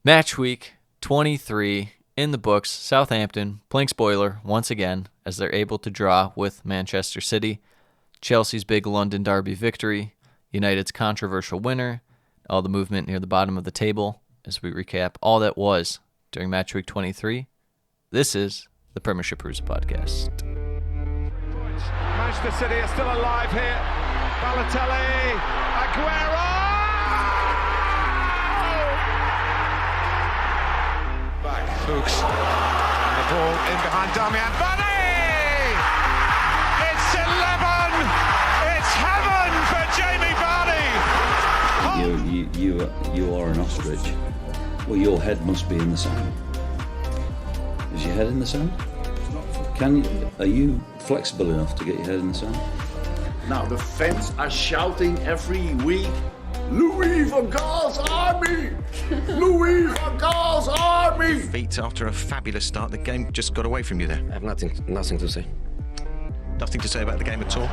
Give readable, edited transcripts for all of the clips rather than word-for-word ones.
Match week 23 in the books. Southampton playing spoiler once again as they're able to draw with Manchester City. Chelsea's big London derby victory. United's controversial winner. All the movement near the bottom of the table as we recap all that was during Match week 23. This is the Premiership Cruise Podcast. Manchester City are still alive here. Balotelli, Aguero! Back, Fuchs, and the ball in behind Damian Vardy! It's 11! It's heaven for Jamie Vardy! You are an ostrich. Well, your head must be in the sand. Is your head in the sand? Are you flexible enough to get your head in the sand? Now the fans are shouting every week, Louis van Gaal's army! Louis van Gaal's army! Feet after a fabulous start, the game just got away from you there. I have nothing to say. Nothing to say about the game at all.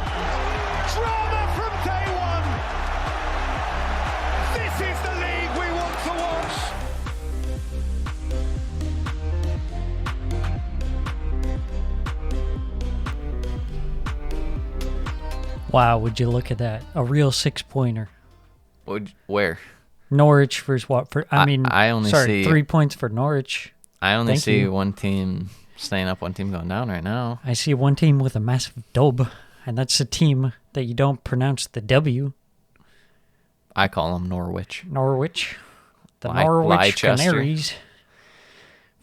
Drama from day one! This is the league we want to watch! Wow, would you look at that? A real 6-pointer. Where? Norwich versus Watford. I only see 3 points for Norwich. I only Thank see you. one team staying up, one team going down right now. I see one team with a massive dub, and that's a team that you don't pronounce the W. I call them Norwich. Norwich. The Norwich Leicester. Canaries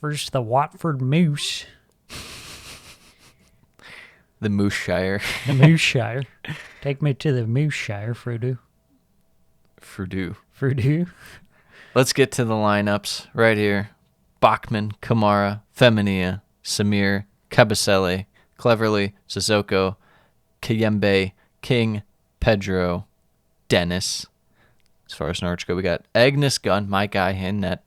versus the Watford Moose. The Mooseshire. The Mooseshire. Take me to the Mooseshire, Frodo. Frodo. Let's get to the lineups right here. Bachmann, Kamara, Femenia, Samir, Kabasele, Cleverly, Sissoko, Kayembe, King, Pedro, Dennis. As far as Norwich go, we got Agnes Gunn, my guy in net,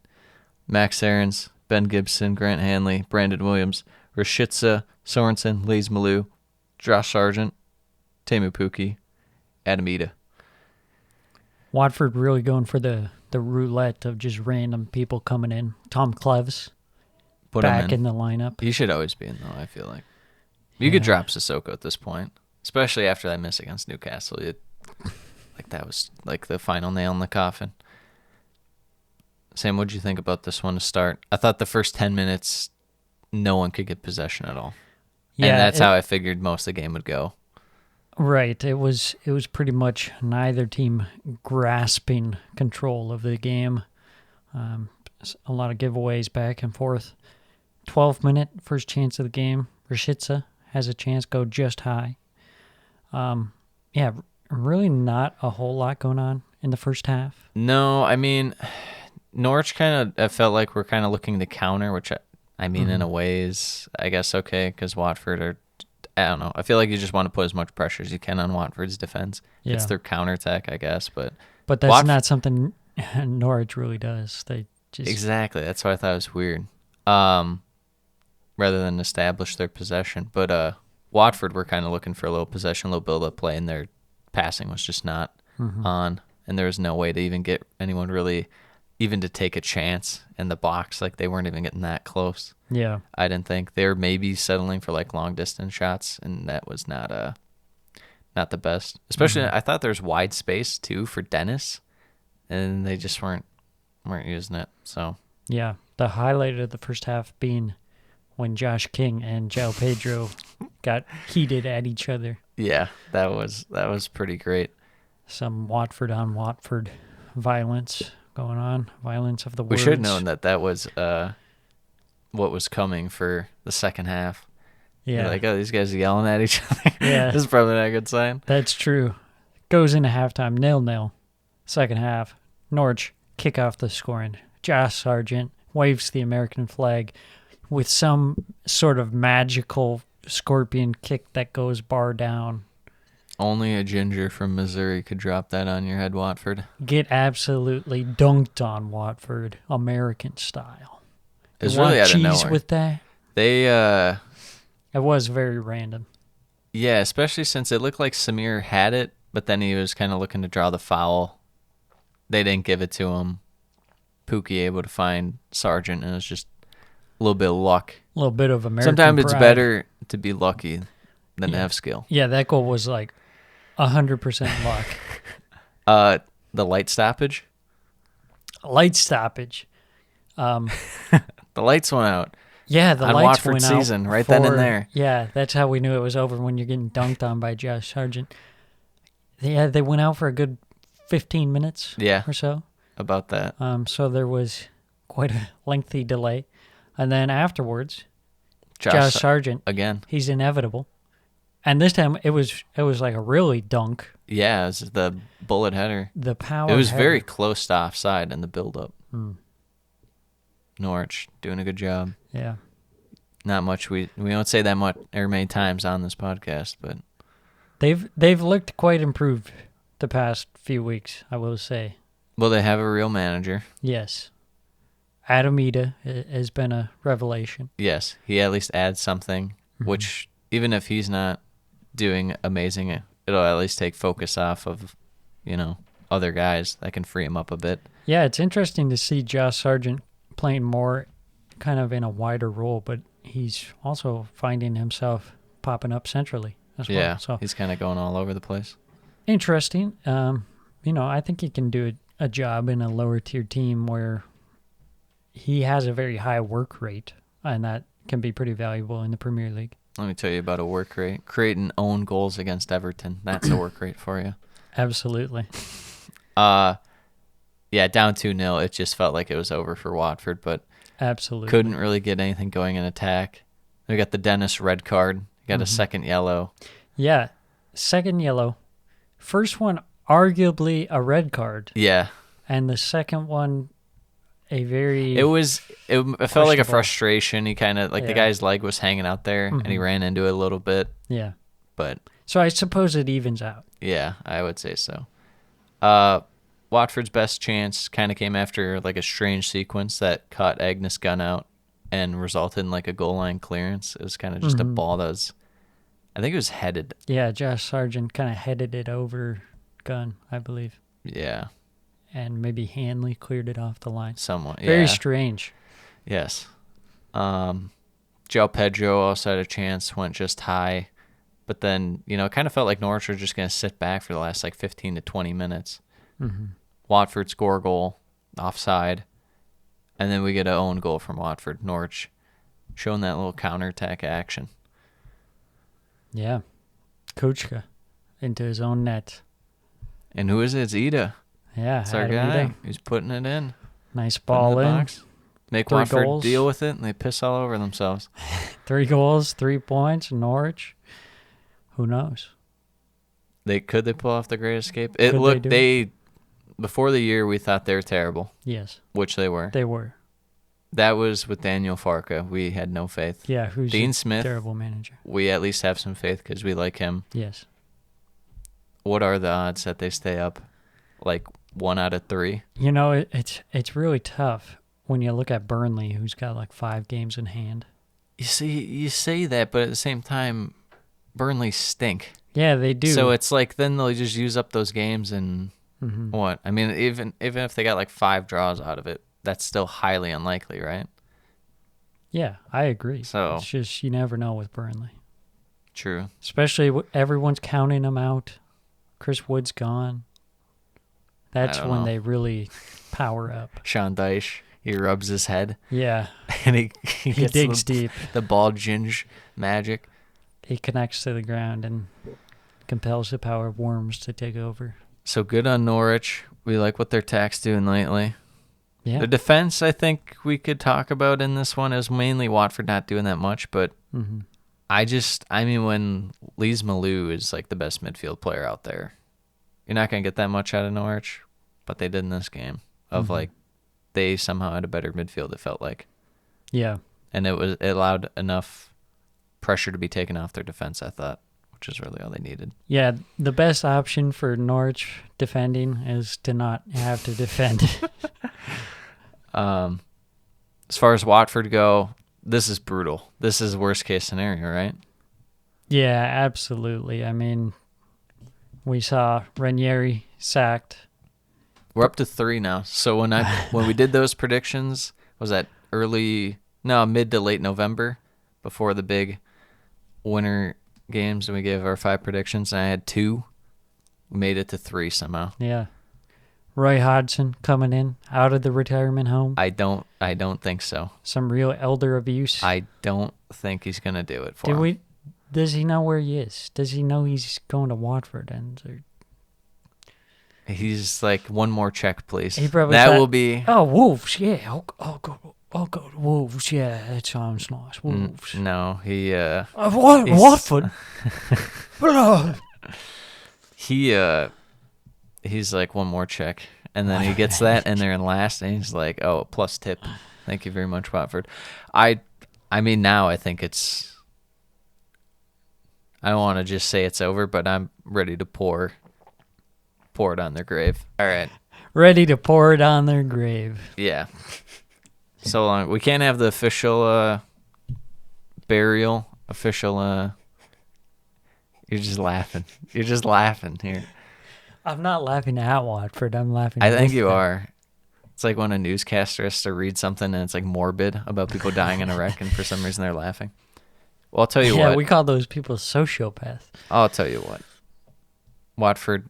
Max Aarons, Ben Gibson, Grant Hanley, Brandon Williams, Rashica, Sorensen, Lees Malou, Josh Sargent, Temu Pukki, Adamita. Watford really going for the roulette of just random people coming in. Tom Cleves Put him back in the lineup. He should always be in, though, I feel like. You could drop Sissoko at this point, especially after that miss against Newcastle. That was like the final nail in the coffin. Sam, what did you think about this one to start? I thought the first 10 minutes, no one could get possession at all. Yeah, and that's how I figured most of the game would go. Right. It was pretty much neither team grasping control of the game. A lot of giveaways back and forth. 12-minute first chance of the game. Rashica has a chance, go just high. Really not a whole lot going on in the first half. No, I mean, Norwich I felt like we're kind of looking to counter, which I mean, in a way is, I guess, okay, because Watford are, I don't know. I feel like you just want to put as much pressure as you can on Watford's defense. Yeah. It's their counterattack, I guess, but that's not something Norwich really does. They just exactly. That's why I thought it was weird. Rather than establish their possession, but Watford were kind of looking for a little possession, a little build-up play, and their passing was just not on, and there was no way to even get anyone really even to take a chance in the box. Like, they weren't even getting that close. Yeah. I didn't think. They were maybe settling for like long distance shots, and that was not the best. Especially I thought there was wide space too for Dennis, and they just weren't using it. So yeah, the highlight of the first half being when Josh King and João Pedro got heated at each other. yeah, that was pretty great. Some Watford on Watford violence going on. Violence of the words. We should have known that was what was coming for the second half. Yeah. You're like, oh, these guys are yelling at each other. Yeah. This is probably not a good sign. That's true. Goes into halftime 0-0. Second half, Norwich kick off the scoring. Josh Sargent waves the American flag with some sort of magical scorpion kick that goes bar down. Only a ginger from Missouri could drop that on your head, Watford. Get absolutely dunked on, Watford, American style. It's You really want out of cheese nowhere. with that? They, It was very random. yeah, especially since it looked like Samir had it, but then he was kind of looking to draw the foul. They didn't give it to him. Pookie able to find Sargent, and it was just a little bit of luck. A little bit of American Sometimes it's pride. better to be lucky than to have skill. Yeah, that goal was like 100% luck. The light stoppage. Light stoppage. The lights went out. Yeah, the On lights Watford went season, out right then and there. Yeah, that's how we knew it was over, when you're getting dunked on by Josh Sargent. Yeah, they went out for a good 15 minutes Yeah, or so. about that. So there was quite a lengthy delay. And then afterwards, Josh Sargent, again. he's inevitable. And this time it was like a really dunk. Yeah, it was the bullet header. The power. It was header. very close to offside in the build-up. Hmm. Norwich doing a good job. Yeah. Not much. We don't say that much or many times on this podcast, but They've looked quite improved the past few weeks, I will say. well, they have a real manager. Yes. Adam Ida has been a revelation. Yes, he at least adds something, which even if he's not doing amazing, it'll at least take focus off of, other guys that can free him up a bit. Yeah, it's interesting to see Josh Sargent playing more kind of in a wider role, but he's also finding himself popping up centrally as well. Yeah, So he's kind of going all over the place. interesting. I think he can do a job in a lower tier team where he has a very high work rate, and that can be pretty valuable in the Premier League. Let me tell you about a work rate. Creating own goals against Everton. That's a work rate for you. Absolutely. Yeah, down 2-0. It just felt like it was over for Watford, but Absolutely. couldn't really get anything going in attack. We got the Dennis red card. Got a second yellow. Yeah. Second yellow. First one, arguably a red card. Yeah. And the second one, a very... It felt like a Questionable. frustration. He kind of, the Yeah. guy's leg was hanging out there, and he ran into it a little bit. Yeah. But, So I suppose it evens out. yeah, I would say so. Watford's best chance kind of came after, a strange sequence that caught Agnes Gunn out and resulted in, a goal line clearance. It was kind of just a ball that was, I think it was headed. Yeah, Josh Sargent kind of headed it over Gunn, I believe. Yeah, And maybe Hanley cleared it off the line. somewhat. Very Yeah. strange. Yes. Joe Pedro also had a chance, went just high. But then, it kind of felt like Norwich were just going to sit back for the last 15 to 20 minutes. Watford score a goal, offside. And then we get an own goal from Watford. Norwich showing that little counterattack action. Yeah. Kuchka into his own net. And who is it? It's Ida. Yeah. It's our Adam guy. Ida. He's putting it in. Nice Putting it ball the in. box. Make 3 Watford goals. deal with it, and they piss all over themselves. 3 goals, 3 points, Norwich. Who knows? Could they pull off the Great Escape? Could It looked they do before the year we thought they were terrible, Yes, which they were. they were. That was with Daniel Farka. We had no faith. Yeah, who's Dean a Smith. terrible manager. We at least have some faith because we like him. Yes. What are the odds that they stay up? 1 out of 3? It's really tough when you look at Burnley, who's got 5 games in hand. You say that, but at the same time, Burnley stink. Yeah, they do. So it's then they'll just use up those games and what? I mean, even if they got 5 draws out of it, that's still highly unlikely, right? Yeah, I agree. So- it's just you never know with Burnley, True. especially everyone's counting them out. Chris Wood's gone. That's don't when know. they really power up. Sean Dyche, he rubs his head Yeah, and he he gets digs deep. the ball ginge magic. He connects to the ground and compels the power of worms to take over. So good on Norwich. We like what their attack's doing lately. Yeah. The defense, I think we could talk about in this one is mainly Watford not doing that much, but when Lees Malou is the best midfield player out there, you're not going to get that much out of Norwich, but they did in this game they somehow had a better midfield, it felt like. Yeah. And it allowed enough pressure to be taken off their defense, I thought, which is really all they needed. Yeah, the best option for Norwich defending is to not have to defend. As far as Watford go, this is brutal. This is worst case scenario, right? Yeah, absolutely. I mean, we saw Ranieri sacked. We're up to 3 now. So when we did those predictions, was that mid to late November, before the big winter games, and we gave our 5 predictions, and I had 2. We made it to 3 somehow. Yeah. Roy Hodgson coming in out of the retirement home. I don't think so. Some real elder abuse. I don't think he's gonna do it for him. Does he know where he is? Does he know he's going to Watford? He's like, one more check, please. He probably That thought, will be. Oh, Wolves, yeah. I'll go to Wolves. Yeah, that sounds nice. Wolves. No, he. What? Watford? He's like, one more check, and then he gets that, and they're in last, and he's like, oh, plus tip. Thank you very much, Watford. I mean, now I think it's. I don't want to just say it's over, but I'm ready to pour it on their grave. All right. Ready to pour it on their grave. Yeah. So long. We can't have the official burial. You're just laughing. You're just laughing here. I'm not laughing at Watford. I'm laughing. I think with you them. are. It's like when a newscaster has to read something and it's like morbid about people dying in a wreck, and for some reason they're laughing. Well, I'll tell you what. Yeah, we call those people sociopaths. I'll tell you what. Watford,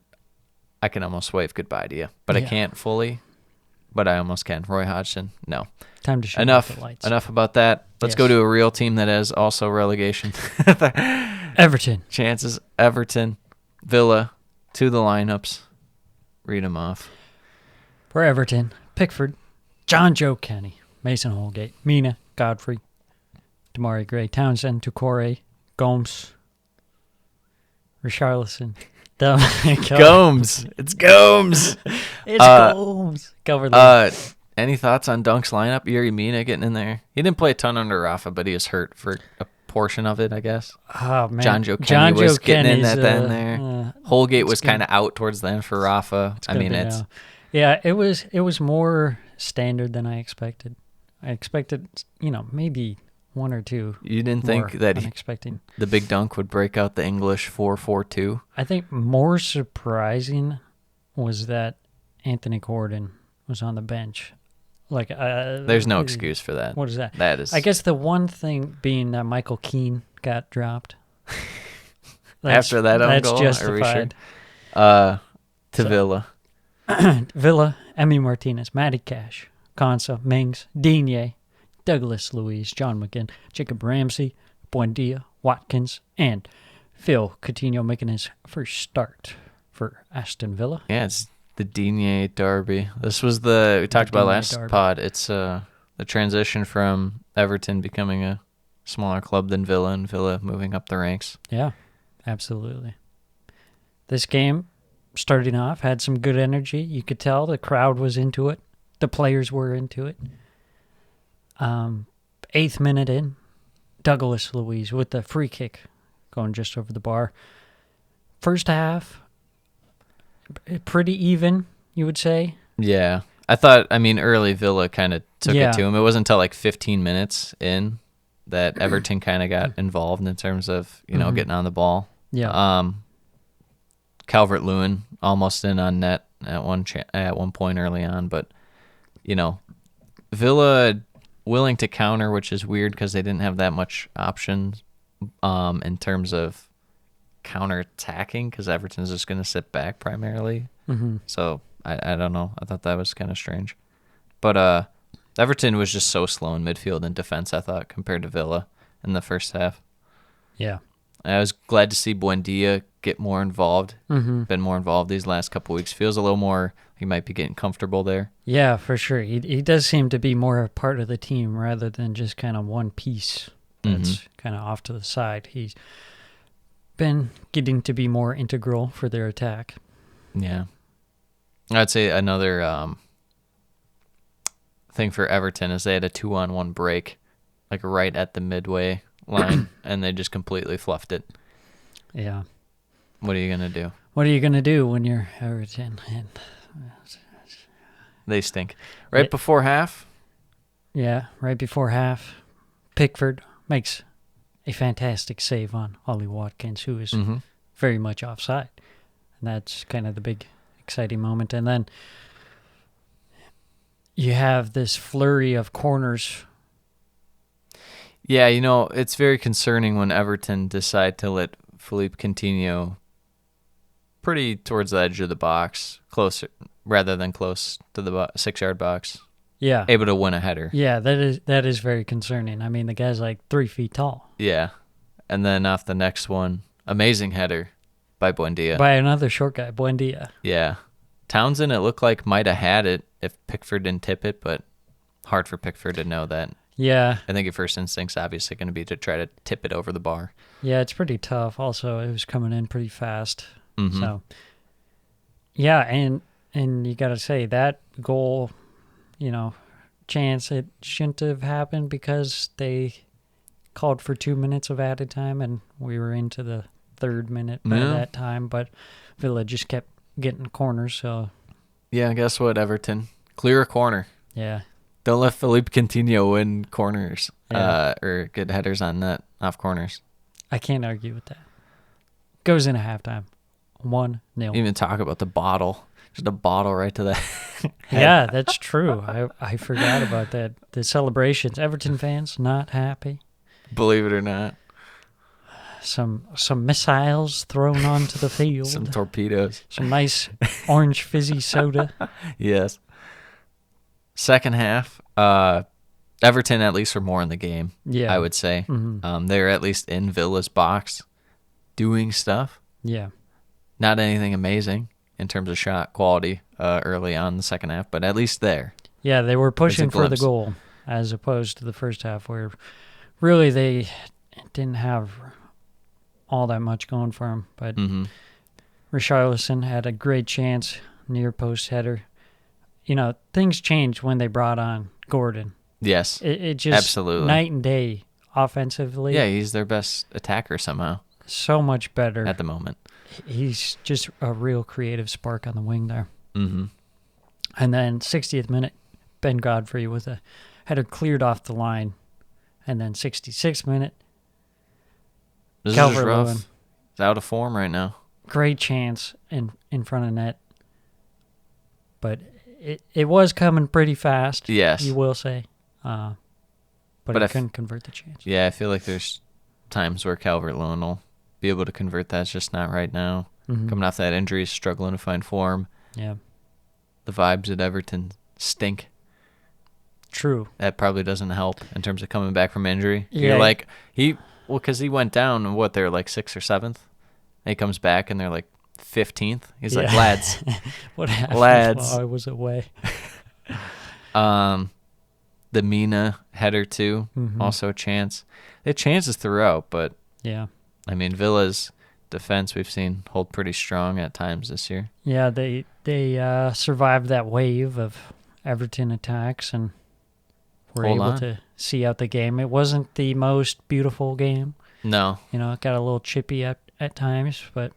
I can almost wave goodbye to you, but I Yeah. can't fully. But I almost can. Roy Hodgson, no. Time to shut Enough. off the lights. Enough about that. Let's Yes. go to a real team that has also relegation Everton. chances. Everton, Villa, to the lineups. Read them off. For Everton, Pickford, John Joe Kenny, Mason Holgate, Mina, Godfrey, Damari Gray, Townsend, Tukore, Gomes, Richarlison, Gomes. It's Gomes. It's Gomes. Cover them. Any thoughts on Dunk's lineup? Yuri Mina getting in there. He didn't play a ton under Rafa, but he was hurt for a portion of it, I guess. Oh, man. John Joe Kenny was getting in at the end there. there. Holgate was kind of out towards the end for Rafa. I mean, it's yeah, it was more standard than I expected. I expected, maybe 1 or 2. you didn't more think that unexpected. the big Dunk would break out the English 4-4-2. I think more surprising was that Anthony Gordon was on the bench. Like, There's no excuse for that. What is that? That is. I guess the one thing being that Michael Keane got dropped. After that own that's goal, justified. are we sure? To Villa. Villa, Emi Martinez, Matty Cash, Konsa, Mings, Digne, Douglas Luiz, John McGinn, Jacob Ramsey, Buendia, Watkins, and Phil Coutinho making his first start for Aston Villa. Yeah, it's the Digne derby. This was we talked about Digne last derby. pod. It's the transition from Everton becoming a smaller club than Villa, and Villa moving up the ranks. Yeah, absolutely. This game, starting off, had some good energy. You could tell the crowd was into it. The players were into it. 8th minute in, Douglas Luiz with the free kick going just over the bar. First half, pretty even, you would say. Yeah. Early Villa kind of took Yeah. it to him. It wasn't until like 15 minutes in that Everton kind of got involved in terms of, getting on the ball. Yeah. Calvert-Lewin almost in on net at one point early on, but, Villa willing to counter, which is weird because they didn't have that much options in terms of counter-attacking, because Everton's just going to sit back primarily. Mm-hmm. So I don't know. I thought that was kind of strange. But Everton was just so slow in midfield and defense, I thought, compared to Villa in the first half. Yeah. I was glad to see Buendia get more involved. Mm-hmm. Been more involved these last couple weeks. Feels a little more, he might be getting comfortable there. Yeah, for sure. He does seem to be more a part of the team rather than just kind of one piece that's kind of off to the side. He's been getting to be more integral for their attack. Yeah. I'd say another thing for Everton is they had a 2-on-1 break, like right at the midway line, and they just completely fluffed it. Yeah. What are you going to do? What are you going to do when you're Everton? And They stink. Right before half? yeah, right before half, Pickford makes a fantastic save on Ollie Watkins, who is very much offside. And that's kind of the big exciting moment. And then you have this flurry of corners. Yeah, it's very concerning when Everton decide to let Philippe Coutinho pretty towards the edge of the box, closer rather than close to the 6-yard box, Yeah. able to win a header. Yeah, that is very concerning. I mean, the guy's like 3 feet tall. Yeah. And then off the next one, amazing header by Buendia. By another short guy, Buendia. Yeah. Townsend, it looked like, might have had it if Pickford didn't tip it, but hard for Pickford to know that. Yeah. I think your first instinct's obviously going to be to try to tip it over the bar. Yeah, it's pretty tough. Also, it was coming in pretty fast. Mhm. So, yeah, and you got to say that goal, chance, it shouldn't have happened because they called for 2 minutes of added time, and we were into the 3rd minute by that time. But Villa just kept getting corners. So, Yeah, guess what, Everton? Clear a corner. yeah. Don't let Philippe Coutinho win corners Yeah. or get headers on net off corners. I can't argue with that. Goes in at halftime. 1-0. Even talk about the bottle. Just a bottle right to the head. Yeah, that's true. I forgot about that. The celebrations. Everton fans not happy. Believe it or not. Some missiles thrown onto the field. Some torpedoes. Some nice orange fizzy soda. Yes. Second half, Everton at least were more in the game, Yeah. I would say. Mhm. They were at least in Villa's box doing stuff. Yeah. Not anything amazing in terms of shot quality early on in the second half, but at least there. Yeah, they were pushing for the glimpse. goal as opposed to the first half where really they didn't have all that much going for them. But Mm-hmm. Richarlison had a great chance, near post header. Things changed when they brought on Gordon. Yes. It just Absolutely. night and day offensively. Yeah, he's their best attacker somehow So much better. at the moment. He's just a real creative spark on the wing there. Mm-hmm. And then 60th minute, Ben Godfrey with a header cleared off the line. And then 66th minute, This is just Calvert-Lewin. rough. He's out of form right now. great chance in front of net. But it was coming pretty fast. Yes. You will say. But But he I f- couldn't convert the chance. Yeah, I feel like there's times where Calvert-Lewin will be able to convert that. It's just not right now. Mhm. Coming off that injury, he's struggling to find form. Yeah. The vibes at Everton stink. True. That probably doesn't help in terms of coming back from injury. Yeah. You're like, because he went down, they're like 6th or 7th. And he comes back and they're like 15th. He's like, Yeah. lads. What happened Lads. while I was away? The Mina header too, Mhm. also a chance. They had chances throughout, but Yeah. I mean Villa's defense we've seen hold pretty strong at times this year. Yeah, they survived that wave of Everton attacks and were Hold able on. to see out the game. It wasn't the most beautiful game. No, It got a little chippy at times, but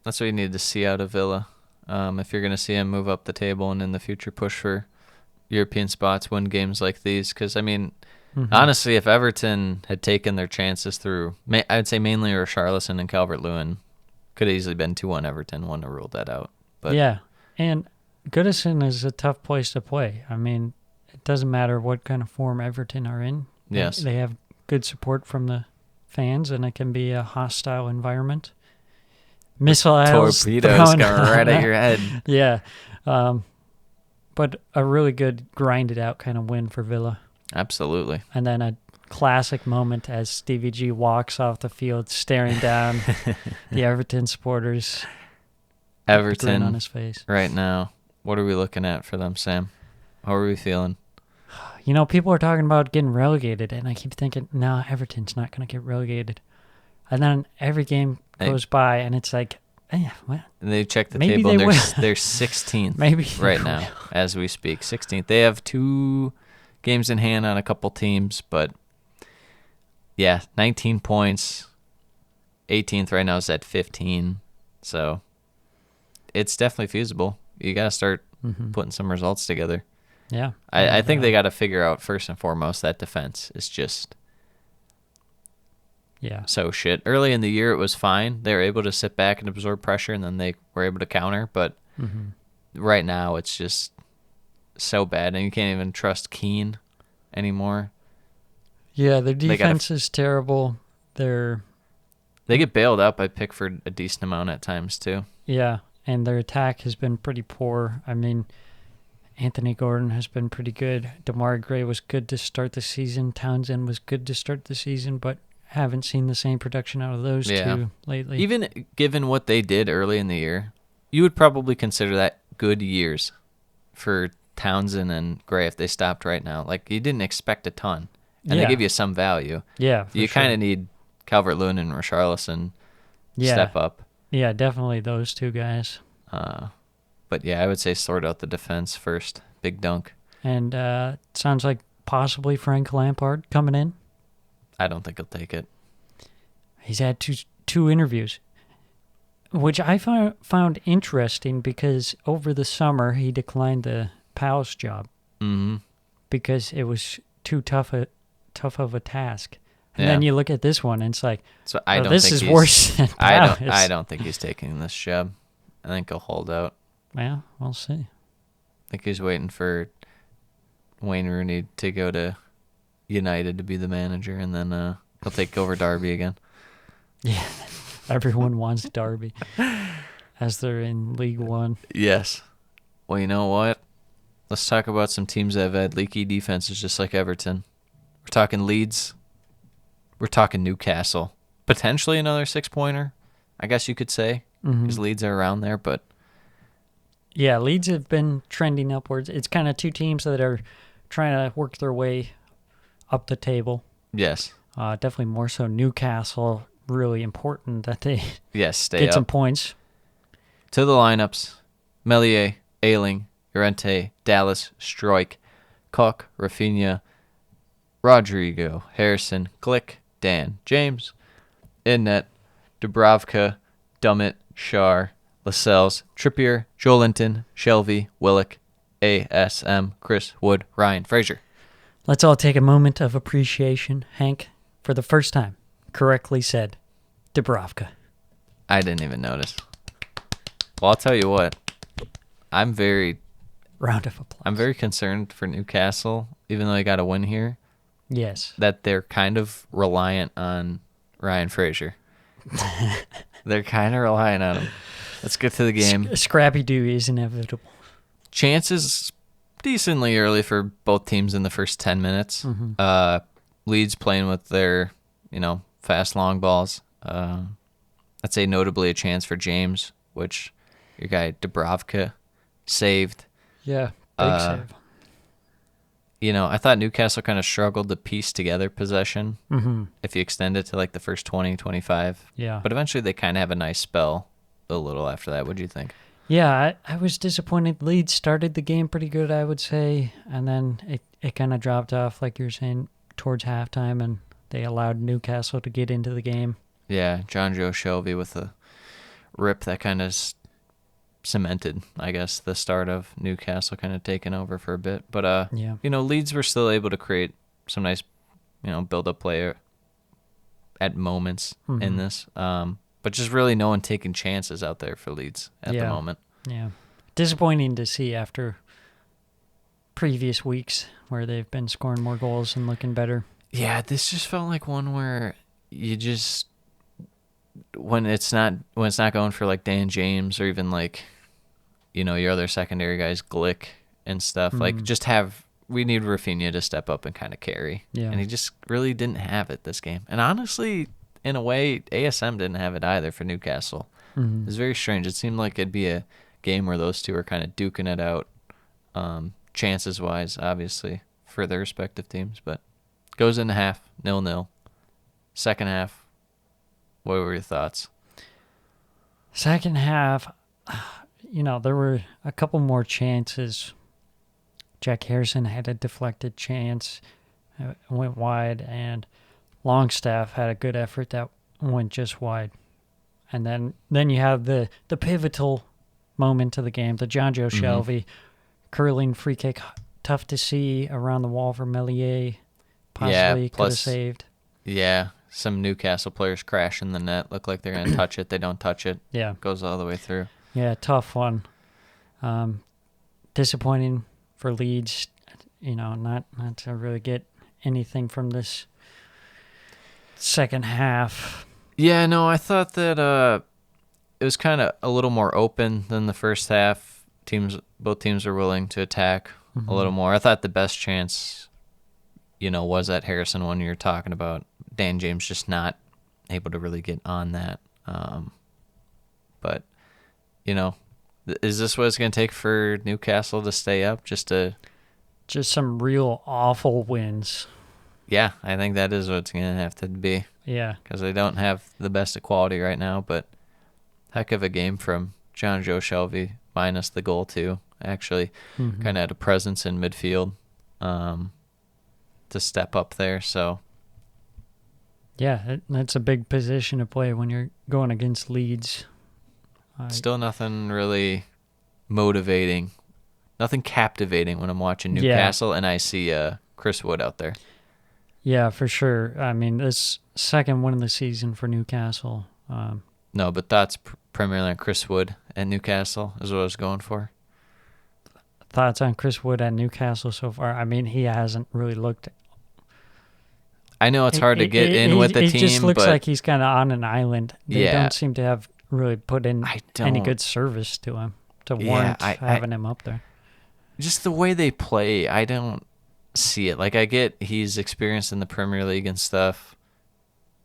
that's what you need to see out of Villa. If you're going to see him move up the table and in the future push for European spots, win games like these. Because, I mean, honestly, if Everton had taken their chances through, I'd say mainly Richarlison and Calvert-Lewin, could have easily been 2-1 Everton, wouldn't have ruled that out. But yeah. And Goodison is a tough place to play. I mean, it doesn't matter what kind of form Everton are in. Yes. They have good support from the fans, and it can be a hostile environment. Missiles torpedoes thrown- going right at your head. Yeah. But a really good grinded out kind of win for Villa. Absolutely. And then a classic moment as Stevie G walks off the field staring down the Everton supporters. with a grin on Everton his face. right now, what are we looking at for them, Sam? How are we feeling? People are talking about getting relegated, and I keep thinking, no, Everton's not going to get relegated. And then every game goes by, and it's like, what? And they check the Maybe table, they and will. they're 16th Maybe they right will. now as we speak. 16th. They have 2 games in hand on a couple teams, but yeah, 19 points. 18th right now is at 15. So it's definitely feasible. You got to start putting some results together. Yeah. I think they got to figure out first and foremost that defense is just Yeah. so shit. Early in the year, it was fine. They were able to sit back and absorb pressure, and then they were able to counter. But right now, it's just so bad, and you can't even trust Keane anymore. Yeah, their defense is terrible. They get bailed out by Pickford a decent amount at times too. Yeah, and their attack has been pretty poor. I mean, Anthony Gordon has been pretty good. Damar Gray was good to start the season. Townsend was good to start the season, but haven't seen the same production out of those two lately. Even given what they did early in the year, you would probably consider that good years for Townsend and Gray if they stopped right now. Like, you didn't expect a ton, and they give you some value. Yeah, you kind of need Calvert-Lewin and Richarlison step up. Yeah, definitely those two guys. But yeah, I would say sort out the defense first. Big dunk. And sounds like possibly Frank Lampard coming in. I don't think he'll take it. He's had two interviews, which I found interesting because over the summer he declined the Palace job because it was too tough of a task. And then you look at this one and it's like, so I don't this think is worse than Palace. I don't think he's taking this job. I think he'll hold out. Yeah, we'll see. I think he's waiting for Wayne Rooney to go to United to be the manager, and then he'll take over Derby again. Yeah, everyone wants Derby as they're in League One. Yes. Well, you know what? Let's talk about some teams that have had leaky defenses just like Everton. We're talking Leeds. We're talking Newcastle. Potentially another 6-pointer, I guess you could say, because Leeds are around there, but... Yeah, Leeds have been trending upwards. It's kind of two teams that are trying to work their way up the table. Yes. Definitely more so Newcastle. Really important that they stay get up. some points. To the lineups: Meslier, Ayling, Llorente, Dallas, Struijk, Koch, Rafinha, Rodrigo, Harrison, Glick, Dan, James, in net, Dubravka, Dummett, Schär, Lascelles, Trippier, Joelinton, Shelvey, Willock, ASM, Chris Wood, Ryan Fraser. Let's all take a moment of appreciation. Hank, for the first time, correctly said Dubravka. I didn't even notice. Well, I'll tell you what. Round of applause. I'm very concerned for Newcastle, even though they got a win here. Yes. That they're kind of reliant on Ryan Fraser. They're kind of relying on him. Let's get to the game. Scrappy Doo is inevitable. Chances decently early for both teams in the first 10 minutes. Leeds playing with their, fast long balls. I'd say notably a chance for James, which your guy Dubravka saved. Yeah, big save. I thought Newcastle kind of struggled to piece together possession if you extend it to like the first 20, 25. Yeah. But eventually they kind of have a nice spell a little after that. What do you think? Yeah, I was disappointed. Leeds started the game pretty good, I would say, and then it kind of dropped off, like you're saying, towards halftime, and they allowed Newcastle to get into the game. Yeah, John Joe Shelvey with a rip that kind of cemented, I guess, the start of Newcastle kind of taking over for a bit. But, Leeds were still able to create some nice, build-up play at moments in this. But just really no one taking chances out there for Leeds at the moment. Yeah. Disappointing to see after previous weeks where they've been scoring more goals and looking better. Yeah, this just felt like one where you just when it's not going for like Dan James or even like your other secondary guys, Glick and stuff, like we need Rafinha to step up and kind of carry. Yeah. And he just really didn't have it this game. And honestly, in a way, ASM didn't have it either for Newcastle. It was very strange. It seemed like it'd be a game where those two are kind of duking it out, chances-wise, obviously, for their respective teams. But goes into half, 0-0. Second half, what were your thoughts? Second half, there were a couple more chances. Jack Harrison had a deflected chance, went wide, and Longstaff had a good effort that went just wide. And then you have the pivotal moment of the game, the John Joe Shelvey curling free kick, tough to see around the wall for Meslier. Possibly could have saved. Yeah, some Newcastle players crash in the net. Look like they're going to touch it. They don't touch it. Yeah. Goes all the way through. Yeah, tough one. Disappointing for Leeds, not to really get anything from this second half. Yeah, no, I thought that it was kind of a little more open than the first half. Both teams were willing to attack a little more. I thought the best chance, was that Harrison one you're talking about. Dan James just not able to really get on that. But, is this what it's going to take for Newcastle to stay up? Just some real awful wins. Yeah, I think that is what it's going to have to be. Yeah. Because they don't have the best of quality right now, but heck of a game from John Joe Shelby, minus the goal, too. Actually, kind of had a presence in midfield to step up there, so... Yeah, that's a big position to play when you're going against Leeds. Still nothing really motivating, nothing captivating when I'm watching Newcastle and I see Chris Wood out there. Yeah, for sure. I mean, this second win of the season for Newcastle. No, but thoughts primarily on Chris Wood at Newcastle is what I was going for. Thoughts on Chris Wood at Newcastle so far? I mean, he hasn't really looked... I know it's hard to get in with the team, It just looks but like he's kind of on an island. They don't seem to have really put in any good service to him to warrant having him up there. Just the way they play, I don't see it. Like, I get he's experienced in the Premier League and stuff,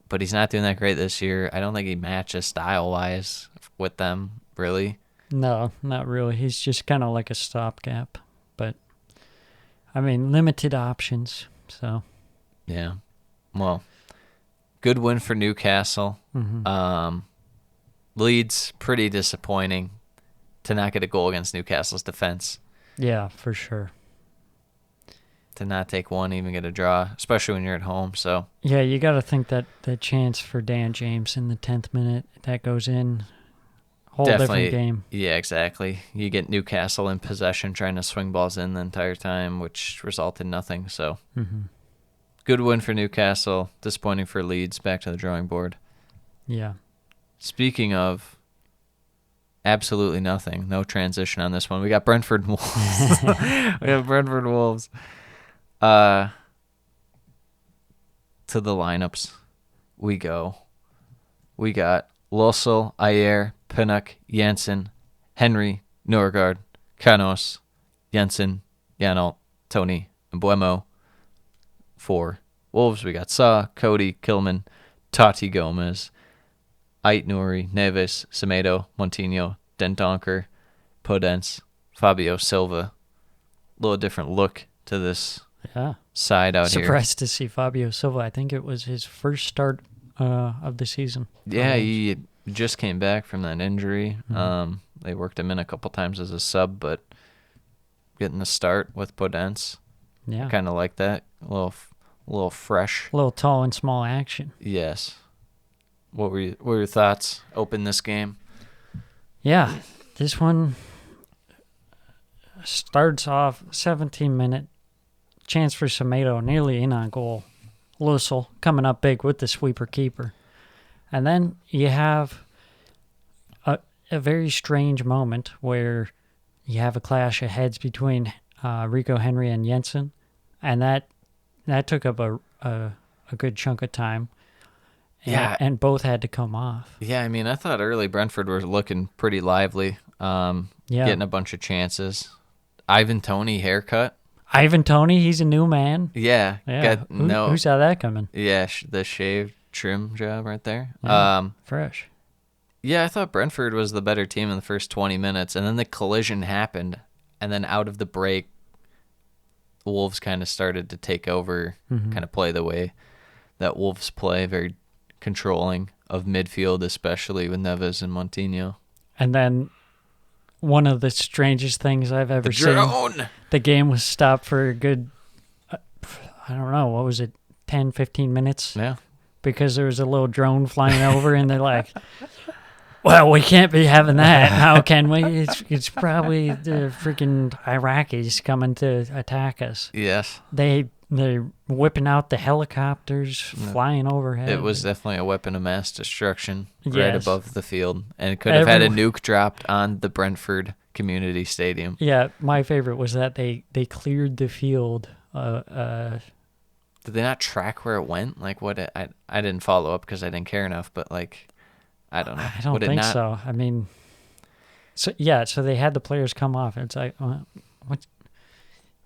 but he's not doing that great this year. I don't think he matches style-wise with them, really. No, not really. He's just kind of like a stopgap. But, I mean, limited options, so... Yeah. Well, good win for Newcastle. Leeds, pretty disappointing to not get a goal against Newcastle's defense. Yeah, for sure. To not take one, even get a draw, especially when you're at home. So yeah, you got to think that the chance for Dan James in the 10th minute that goes in, whole different game. Yeah, exactly. You get Newcastle in possession, trying to swing balls in the entire time, which resulted in nothing. So. Good win for Newcastle. Disappointing for Leeds. Back to the drawing board. Yeah. Speaking of absolutely nothing, no transition on this one. We got Brentford Wolves. We have Brentford Wolves. To the lineups we go. We got Losel, Ayer, Pinnock, Janssen, Henry, Norgard, Canos, Jensen, Janelt, Tony, and Buemo. For Wolves, we got Sa, Cody, Kilman, Tati Gomez, Ait Nouri, Neves, Semedo, Montinho, Dendonker, Podence, Fabio Silva. A little different look to this side out here. Surprised to see Fabio Silva. I think it was his first start of the season. Yeah, he just came back from that injury. They worked him in a couple times as a sub, but getting the start with Podence. Yeah. Kind of like that. A little fresh. A little tall and small action. Yes. What were your thoughts? Open this game. Yeah, this one starts off 17-minute chance for Semedo, nearly in on goal. Losel coming up big with the sweeper keeper. And then you have a very strange moment where you have a clash of heads between Rico Henry and Jensen, and that took up a good chunk of time. And both had to come off. Yeah, I mean, I thought early Brentford were looking pretty lively, getting a bunch of chances. Ivan Toney haircut. Ivan Toney, he's a new man. Yeah. Who saw that coming? Yeah, the shaved trim job right there. Fresh. Yeah, I thought Brentford was the better team in the first 20 minutes, and then the collision happened, and then out of the break, Wolves kind of started to take over, kind of play the way that Wolves play, very controlling of midfield, especially with Neves and Montinho. And then one of the strangest things I've ever seen, the game was stopped for a good, I don't know, what was it, 10, 15 minutes? Yeah. Because there was a little drone flying over, and they're like, well, we can't be having that. How can we? It's probably the freaking Iraqis coming to attack us. Yes. They're whipping out the helicopters, flying overhead. It was definitely a weapon of mass destruction right above the field, and could have had a nuke dropped on the Brentford community stadium. Yeah, my favorite was that they cleared the field. Did they not track where it went? Like I didn't follow up because I didn't care enough, but like I don't know. I don't think so. I mean, so they had the players come off. It's like, what?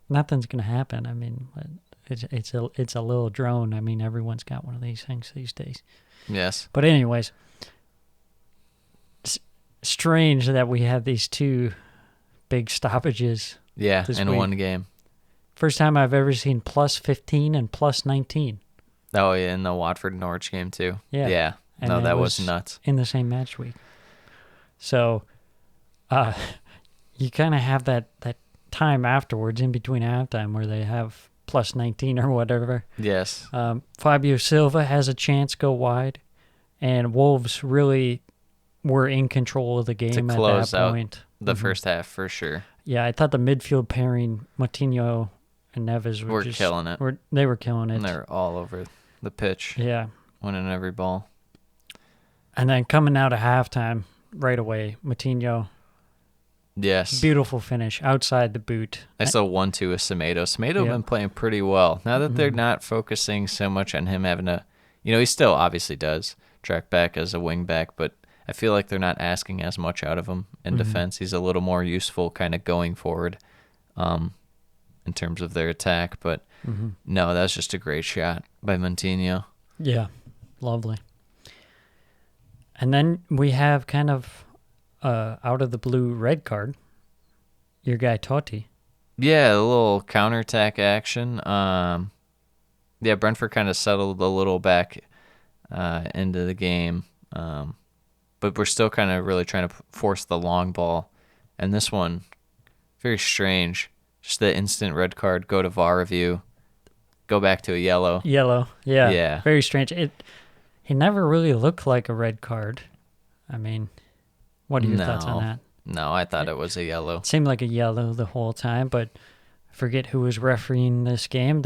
Nothing's gonna happen. I mean, it's a little drone. I mean, everyone's got one of these things these days. Yes. But anyways, strange that we had these two big stoppages. Yeah, this in week. one game. First time I've ever seen plus 15 and plus 19. Oh, yeah, in the Watford-Norwich game, too. Yeah. Yeah. And No, it that was nuts. In the same match week. So, you kind of have that time afterwards, in between halftime, where they have plus 19 or whatever. Yes. Fabio Silva has a chance go wide, and Wolves really were in control of the game at that point. The first half, for sure. Yeah, I thought the midfield pairing, Moutinho and Neves We're killing it. They were killing it. And they're all over the pitch. Yeah. Winning every ball. And then coming out of halftime, right away, Moutinho, Yes. beautiful finish, outside the boot. I saw 1-2 with Semedo. Semedo been playing pretty well. Now that they're not focusing so much on him having to, he still obviously does track back as a wing back, but I feel like they're not asking as much out of him in defense. He's a little more useful kind of going forward in terms of their attack. But no, that's just a great shot by Moutinho. Yeah, lovely. And then we have kind of out of the blue red card, your guy Totti. Yeah, a little counterattack action. Yeah, Brentford kind of settled a little back into the game. But we're still kind of really trying to force the long ball. And this one, very strange. Just the instant red card, go to VAR review, go back to a yellow. Yellow, yeah. Yeah. Very strange. It never really looked like a red card. I mean, what are your thoughts on that? No, I thought it was a yellow. It seemed like a yellow the whole time, but I forget who was refereeing this game.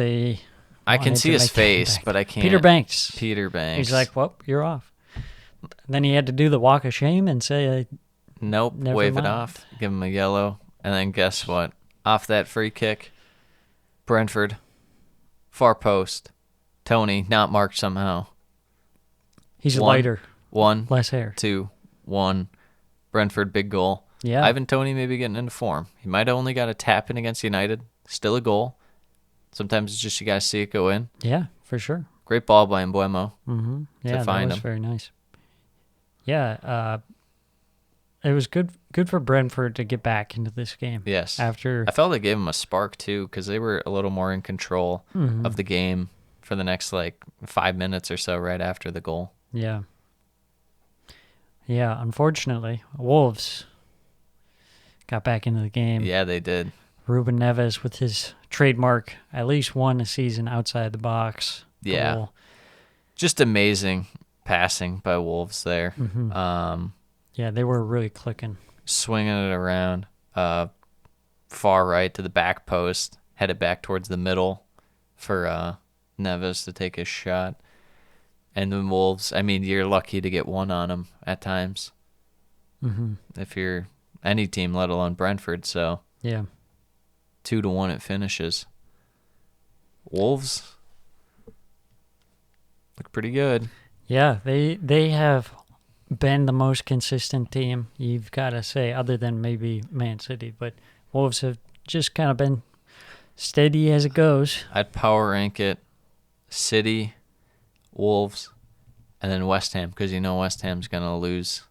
I can see his face, but I can't. Peter Banks. Peter Banks. He's like, well, you're off. And then he had to do the walk of shame and say, nope, never wave mind. it off, give him a yellow. And then guess what? Off that free kick, Brentford, far post, Tony, not marked somehow. He's One. lighter, One, less hair. 2-1, Brentford, big goal. Yeah. Ivan Toney maybe getting into form. He might have only got a tap in against United. Still a goal. Sometimes it's just you guys see it go in. Yeah, for sure. Great ball by Mbuemo. Mm-hmm. Yeah, that find was him. very nice. Yeah, it was good for Brentford to get back into this game. Yes. After I felt they gave him a spark, too, because they were a little more in control of the game for the next, 5 minutes or so right after the goal. Yeah. Yeah, unfortunately, Wolves got back into the game. Yeah, they did. Ruben Neves with his trademark, at least one a season outside the box. Yeah. Goal. Just amazing passing by Wolves there. Yeah, they were really clicking. Swinging it around far right to the back post, headed back towards the middle for Neves to take his shot. And the Wolves, I mean, you're lucky to get one on them at times. If you're any team, let alone Brentford. So Yeah. 2-1 it finishes. Wolves look pretty good. Yeah, they have been the most consistent team, you've got to say, other than maybe Man City. But Wolves have just kind of been steady as it goes. I'd power rank it City, Wolves, and then West Ham, because West Ham's going to lose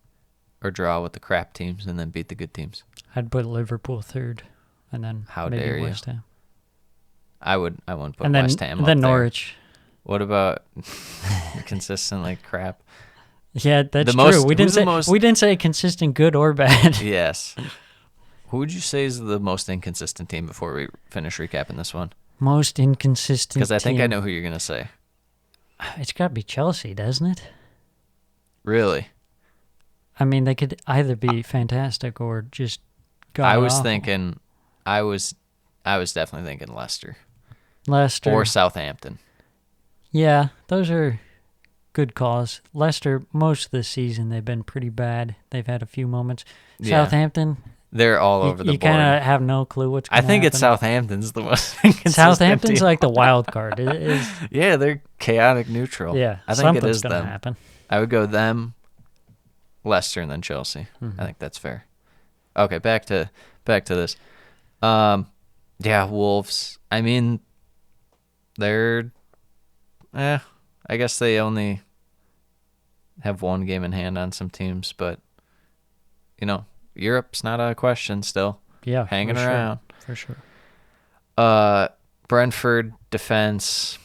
or draw with the crap teams and then beat the good teams. I'd put Liverpool third, and then How maybe dare you. West Ham. I wouldn't put And then, West Ham and up then there. Norwich. What about consistently crap? Yeah, that's The most- true. We who's the didn't say most- we didn't say consistent good or bad. Yes. Who would you say is the most inconsistent team before we finish recapping this one? Most inconsistent. Because I think I team. know who you're going to say. It's got to be Chelsea, doesn't it? Really? I mean, they could either be fantastic or just I was god-awful. thinking, I was definitely thinking Leicester Leicester. or Southampton. Yeah, those are good calls. Leicester, most of the season, they've been pretty bad. They've had a few moments. Yeah. Southampton, They're all over the You board. kind of have no clue what's I going to happen. think it's Southampton's the most inconsistent Southampton's team. like the wild card. It is. Yeah, they're chaotic neutral. Yeah, I think it something's is gonna them. happen. I would go them, Leicester, and then Chelsea. I think that's fair. Okay, back to this. Yeah, Wolves. I mean, they're, I guess they only have one game in hand on some teams, but Europe's not a question still. Yeah, Hanging for around. Sure. For sure. Brentford defense,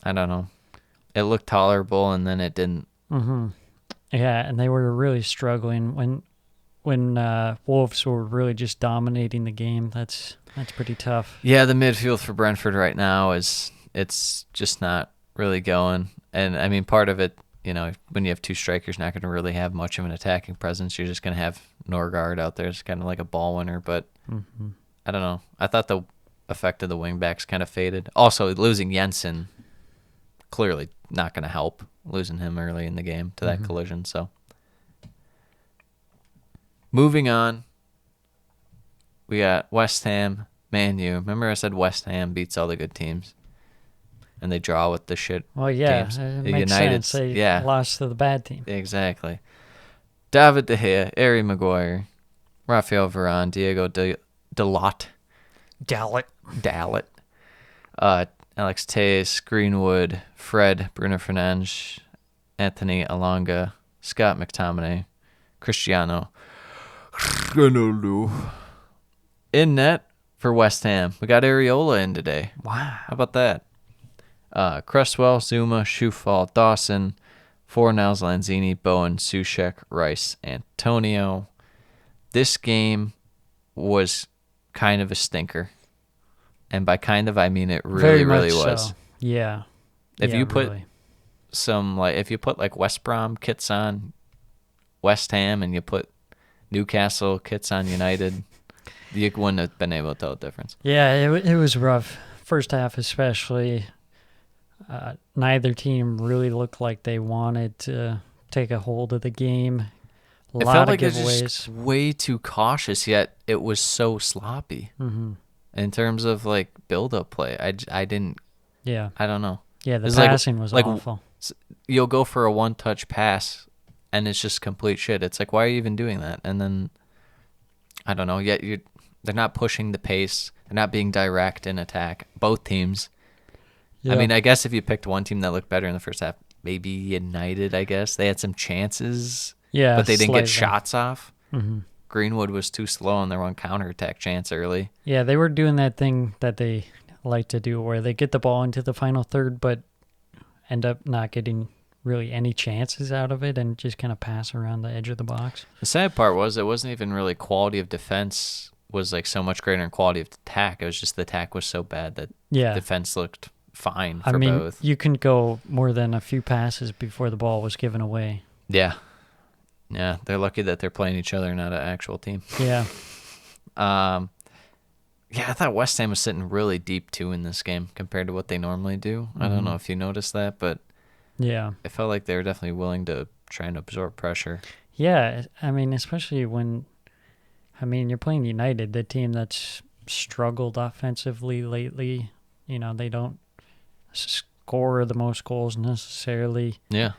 I don't know. It looked tolerable, and then it didn't. Yeah, and they were really struggling when Wolves were really just dominating the game. That's pretty tough. Yeah, the midfield for Brentford right now it's just not really going. And I mean, part of it, when you have two strikers, not going to really have much of an attacking presence. You're just going to have Norgard out there. It's kind of like a ball winner, but I don't know. I thought the effect of the wingbacks kind of faded. Also, losing Jensen, clearly not going to help. Losing him early in the game to that collision. So, moving on, we got West Ham, Man U. Remember I said West Ham beats all the good teams, and they draw with the shit Well, yeah, teams. it makes sense. They lost to the bad team. Exactly. David De Gea, Harry Maguire, Rafael Varane, Diego Dalot, Alex Tejas, Greenwood, Fred, Bruno Fernandes, Anthony Alonga, Scott McTominay, Cristiano Ronaldo. In net for West Ham, we got Areola in today. Wow. How about that? Cresswell, Zuma, Shufal, Dawson, Fornals, Lanzini, Bowen, Sushek, Rice, Antonio. This game was kind of a stinker. And by kind of, I mean it really, really was. So. Yeah. If you put really. if you put like West Brom kits on West Ham and you put Newcastle kits on United, you wouldn't have been able to tell the difference. Yeah, it was rough. First half especially. Neither team really looked like they wanted to take a hold of the game. It felt like it was just way too cautious, yet it was so sloppy. In terms of like build-up play. I didn't. Yeah. I don't know. Yeah, the It's passing was like awful. You'll go for a one-touch pass, and it's just complete shit. It's like, why are you even doing that? And then, I don't know. Yet they're not pushing the pace. They're not being direct in attack. Both teams. Yeah. I mean, I guess if you picked one team that looked better in the first half, maybe United. I guess they had some chances. Yeah, but they didn't slightly. get shots off. Greenwood was too slow on their one counterattack chance early. Yeah, they were doing that thing that they like to do where they get the ball into the final third but end up not getting really any chances out of it and just kind of pass around the edge of the box. The sad part was it wasn't even really quality of defense was like so much greater than quality of attack. It was just the attack was so bad that defense looked fine for both. You can go more than a few passes before the ball was given away. Yeah. Yeah, they're lucky that they're playing each other, not an actual team. Yeah. Yeah, I thought West Ham was sitting really deep, too, in this game compared to what they normally do. I don't know if you noticed that, but yeah, it felt like they were definitely willing to try and absorb pressure. Yeah, I mean, especially when, you're playing United, the team that's struggled offensively lately. They don't score the most goals necessarily. Yeah.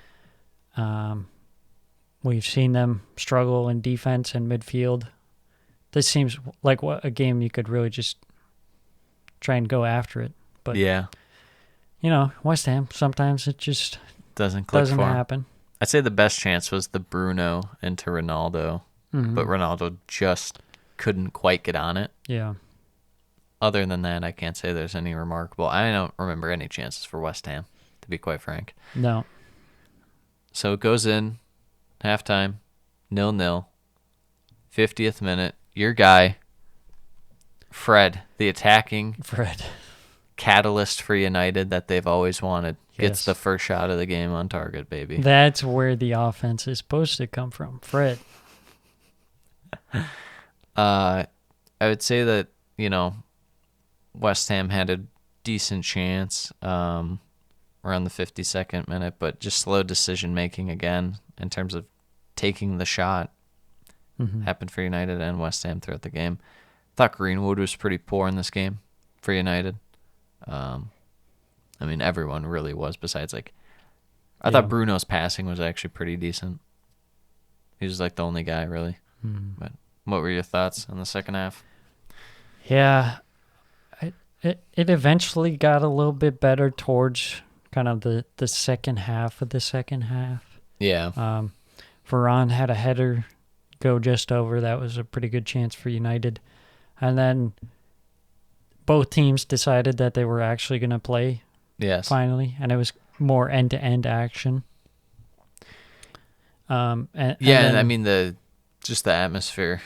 We've seen them struggle in defense and midfield. This seems like a game you could really just try and go after it. But yeah, West Ham, sometimes it just doesn't click doesn't for 'em. happen. I'd say the best chance was the Bruno into Ronaldo, but Ronaldo just couldn't quite get on it. Yeah. Other than that, I can't say there's any remarkable. I don't remember any chances for West Ham, to be quite frank. No. So it goes in, halftime, 0-0, 50th minute. Your guy, Fred, the attacking catalyst for United that they've always wanted, gets the first shot of the game on target, baby. That's where the offense is supposed to come from. Fred. I would say that, West Ham had a decent chance around the 52nd minute, but just slow decision-making again in terms of taking the shot. happened for United and West Ham throughout the game. Thought Greenwood was pretty poor in this game for United. I mean, everyone really was besides, like, I thought Bruno's passing was actually pretty decent. He was, like, the only guy, really. But what were your thoughts on the second half? Yeah, it eventually got a little bit better towards kind of the second half of the second half. Yeah. Varane had a header go just over. That was a pretty good chance for United. And then both teams decided that they were actually going to play finally, and it was more end-to-end action. And I mean, the atmosphere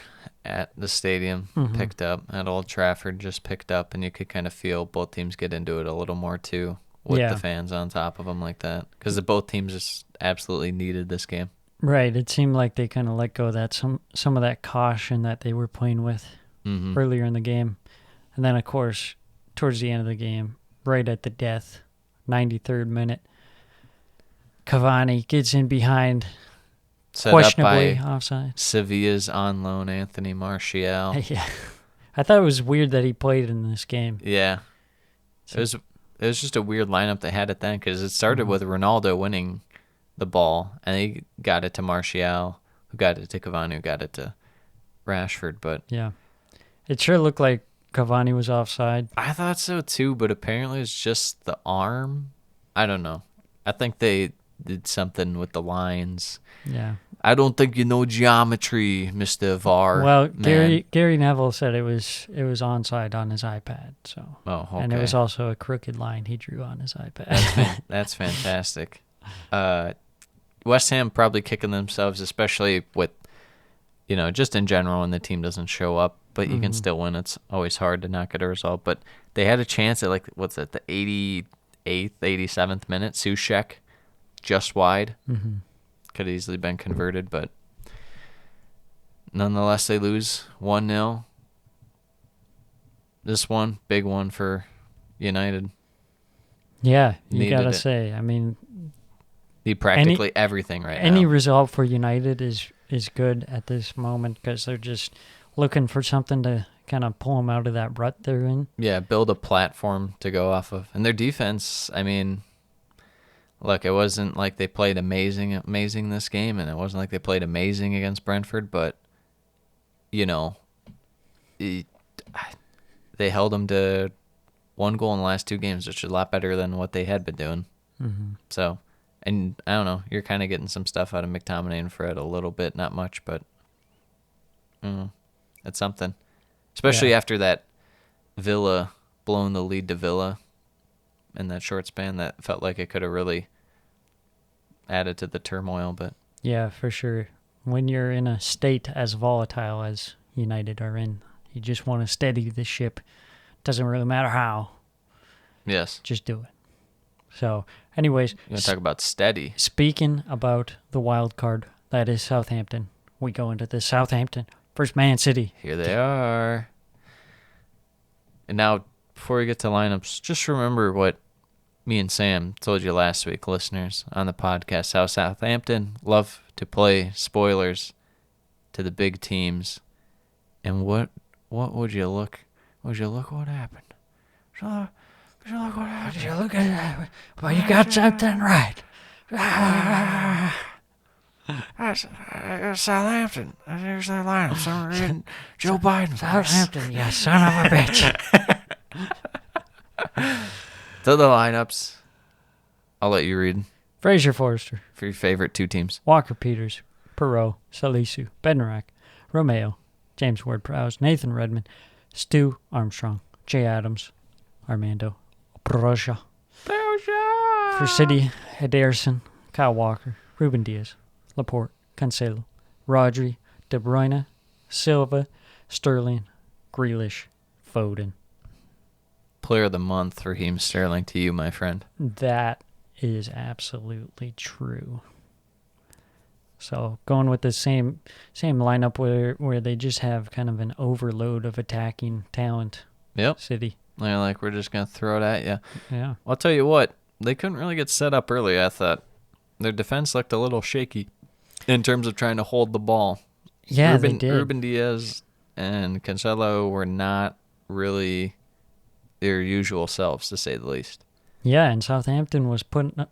at the stadium picked up, at Old Trafford just picked up, and you could kind of feel both teams get into it a little more too with the fans on top of them like that, because both teams just absolutely needed this game. Right. It seemed like they kind of let go of that some of that caution that they were playing with earlier in the game. And then, of course, towards the end of the game, right at the death, 93rd minute, Cavani gets in behind, questionably offside. Sevilla's on loan Anthony Martial. Yeah. I thought it was weird that he played in this game. Yeah. It was just a weird lineup they had at then, because it started with Ronaldo winning the ball, and he got it to Martial, who got it to Cavani, who got it to Rashford. But yeah, it sure looked like Cavani was offside. I thought so too, but apparently it's just the arm. I don't know. I think they did something with the lines. Yeah. I don't think you know geometry, Mr. VAR. Well, man. Gary Neville said it was onside on his iPad. So. Oh, okay. And it was also a crooked line he drew on his iPad. That's fantastic. West Ham probably kicking themselves, especially with, just in general when the team doesn't show up, but you can still win. It's always hard to not get a result. But they had a chance at, the 88th, 87th minute. Soucek just wide. Could have easily been converted, but nonetheless, they lose 1-0. This one, big one for United. Yeah, you Needed gotta it. say. I mean, Need practically everything right now. any result for United is good at this moment, because they're just looking for something to kind of pull them out of that rut they're in. Yeah, build a platform to go off of. And their defense, I mean, look, it wasn't like they played amazing this game, and it wasn't like they played amazing against Brentford, but, they held them to one goal in the last two games, which is a lot better than what they had been doing. So, and I don't know, you're kind of getting some stuff out of McTominay and Fred a little bit, not much, but it's something. Especially after that Villa, blowing the lead to Villa in that short span, that felt like it could have really added to the turmoil. But yeah, for sure. When you're in a state as volatile as United are in, you just want to steady the ship. Doesn't really matter how. yes, Just do it. So, anyways, you want to talk about steady. speaking about the wild card, that is Southampton. We go into this Southampton versus Man City. Here they are. And now, before we get to lineups, just remember what me and Sam told you last week, listeners, on the podcast, how Southampton love to play spoilers to the big teams. And what would you look? What happened? Would you look what happened? You look at that, but you got something right. Southampton. There's their lineup. Some reading Joe Biden. Southampton, you son of a bitch. To the lineups. I'll let you read Fraser Forrester, for your favorite two teams. Walker Peters, Perot, Salisu, Bednarak, Romeo, James Ward-Prowse, Nathan Redmond, Stu Armstrong, Jay Adams, Armando Broja. For City, Ederson, Kyle Walker, Ruben Diaz, Laporte, Cancelo, Rodri, De Bruyne, Silva, Sterling, Grealish, Foden. Player of the month, Raheem Sterling, to you, my friend. That is absolutely true. So going with the same lineup where they just have kind of an overload of attacking talent. Yep. City. They're like, we're just going to throw it at you. Yeah. I'll tell you what, they couldn't really get set up early, I thought. Their defense looked a little shaky in terms of trying to hold the ball. Yeah, they did. Ruben Diaz and Cancelo were not really their usual selves, to say the least. Yeah, and Southampton was putting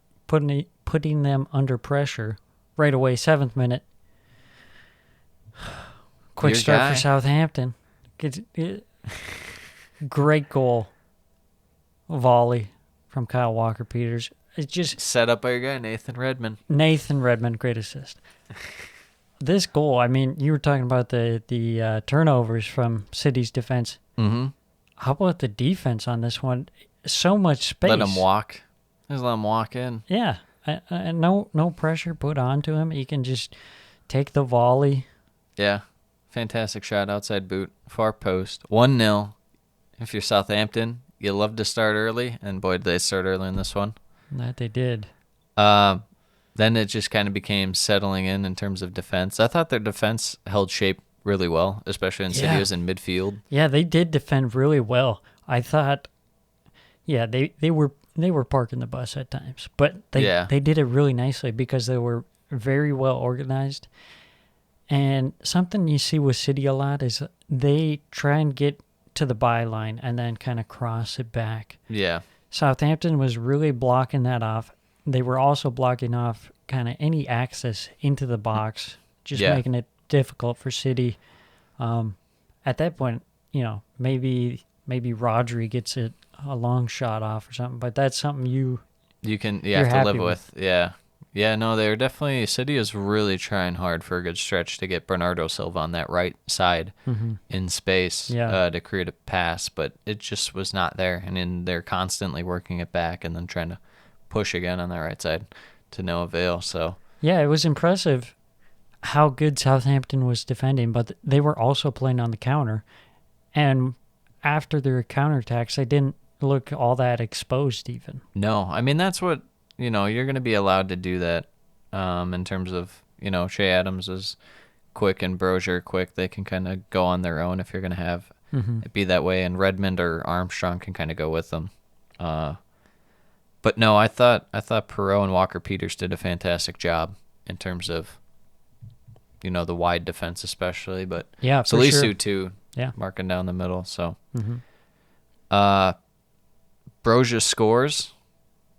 them under pressure right away. 7th minute. Quick Your start guy. for Southampton. Great goal. Volley from Kyle Walker-Peters. It's just Set up by your guy, Nathan Redmond. Nathan Redmond, great assist. This goal, I mean, you were talking about the turnovers from City's defense. Mm-hmm. How about the defense on this one? So much space. Let him walk. Just let him walk in. Yeah, no pressure put onto him. He can just take the volley. Yeah. Fantastic shot, outside boot, far post. 1-0. If you're Southampton, you love to start early, and boy, did they start early in this one. That they did. Then it just kind of became settling in terms of defense. I thought their defense held shape really well, especially in City was in midfield. Yeah, they did defend really well. I thought, yeah, they were parking the bus at times, but they did it really nicely because they were very well organized. And something you see with City a lot is they try and get to the byline and then kind of cross it back. Yeah. Southampton was really blocking that off. They were also blocking off kind of any access into the box, just making it difficult for City. At that point, maybe Rodri gets a long shot off or something, but that's something you have you're to happy live with. Yeah. Yeah, no, they're definitely, City is really trying hard for a good stretch to get Bernardo Silva on that right side in space to create a pass, but it just was not there. And then they're constantly working it back and then trying to push again on that right side to no avail. So yeah, it was impressive how good Southampton was defending, but they were also playing on the counter. And after their counterattacks, they didn't look all that exposed even. No, I mean, that's what, you're going to be allowed to do that in terms of, Shea Adams is quick and Brozier quick. They can kind of go on their own if you're going to have it be that way. And Redmond or Armstrong can kind of go with them. But no, I thought Perot and Walker-Peters did a fantastic job in terms of, the wide defense especially. But yeah, for Salisu sure. too, marking down the middle. So Brozier scores,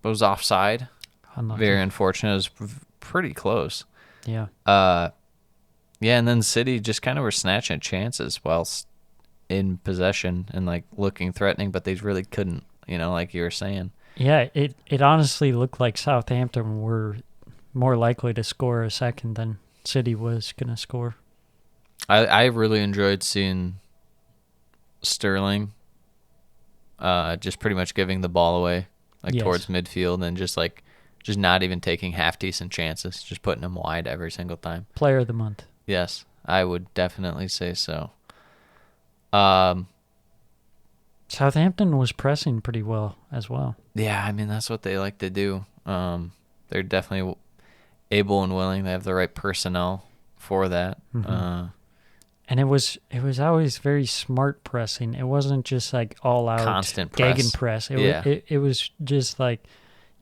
but was offside. Unlucky. Very unfortunate. It was pretty close. Yeah. And then City just kind of were snatching chances whilst in possession and like looking threatening, but they really couldn't, like you were saying. Yeah, it honestly looked like Southampton were more likely to score a second than City was going to score. I really enjoyed seeing Sterling just pretty much giving the ball away towards midfield and just not even taking half-decent chances, just putting them wide every single time. Player of the month. Yes, I would definitely say so. Southampton was pressing pretty well as well. Yeah, I mean, that's what they like to do. They're definitely able and willing. They have the right personnel for that. And it was always very smart pressing. It wasn't just like all out constant press. Gegenpress. It was just like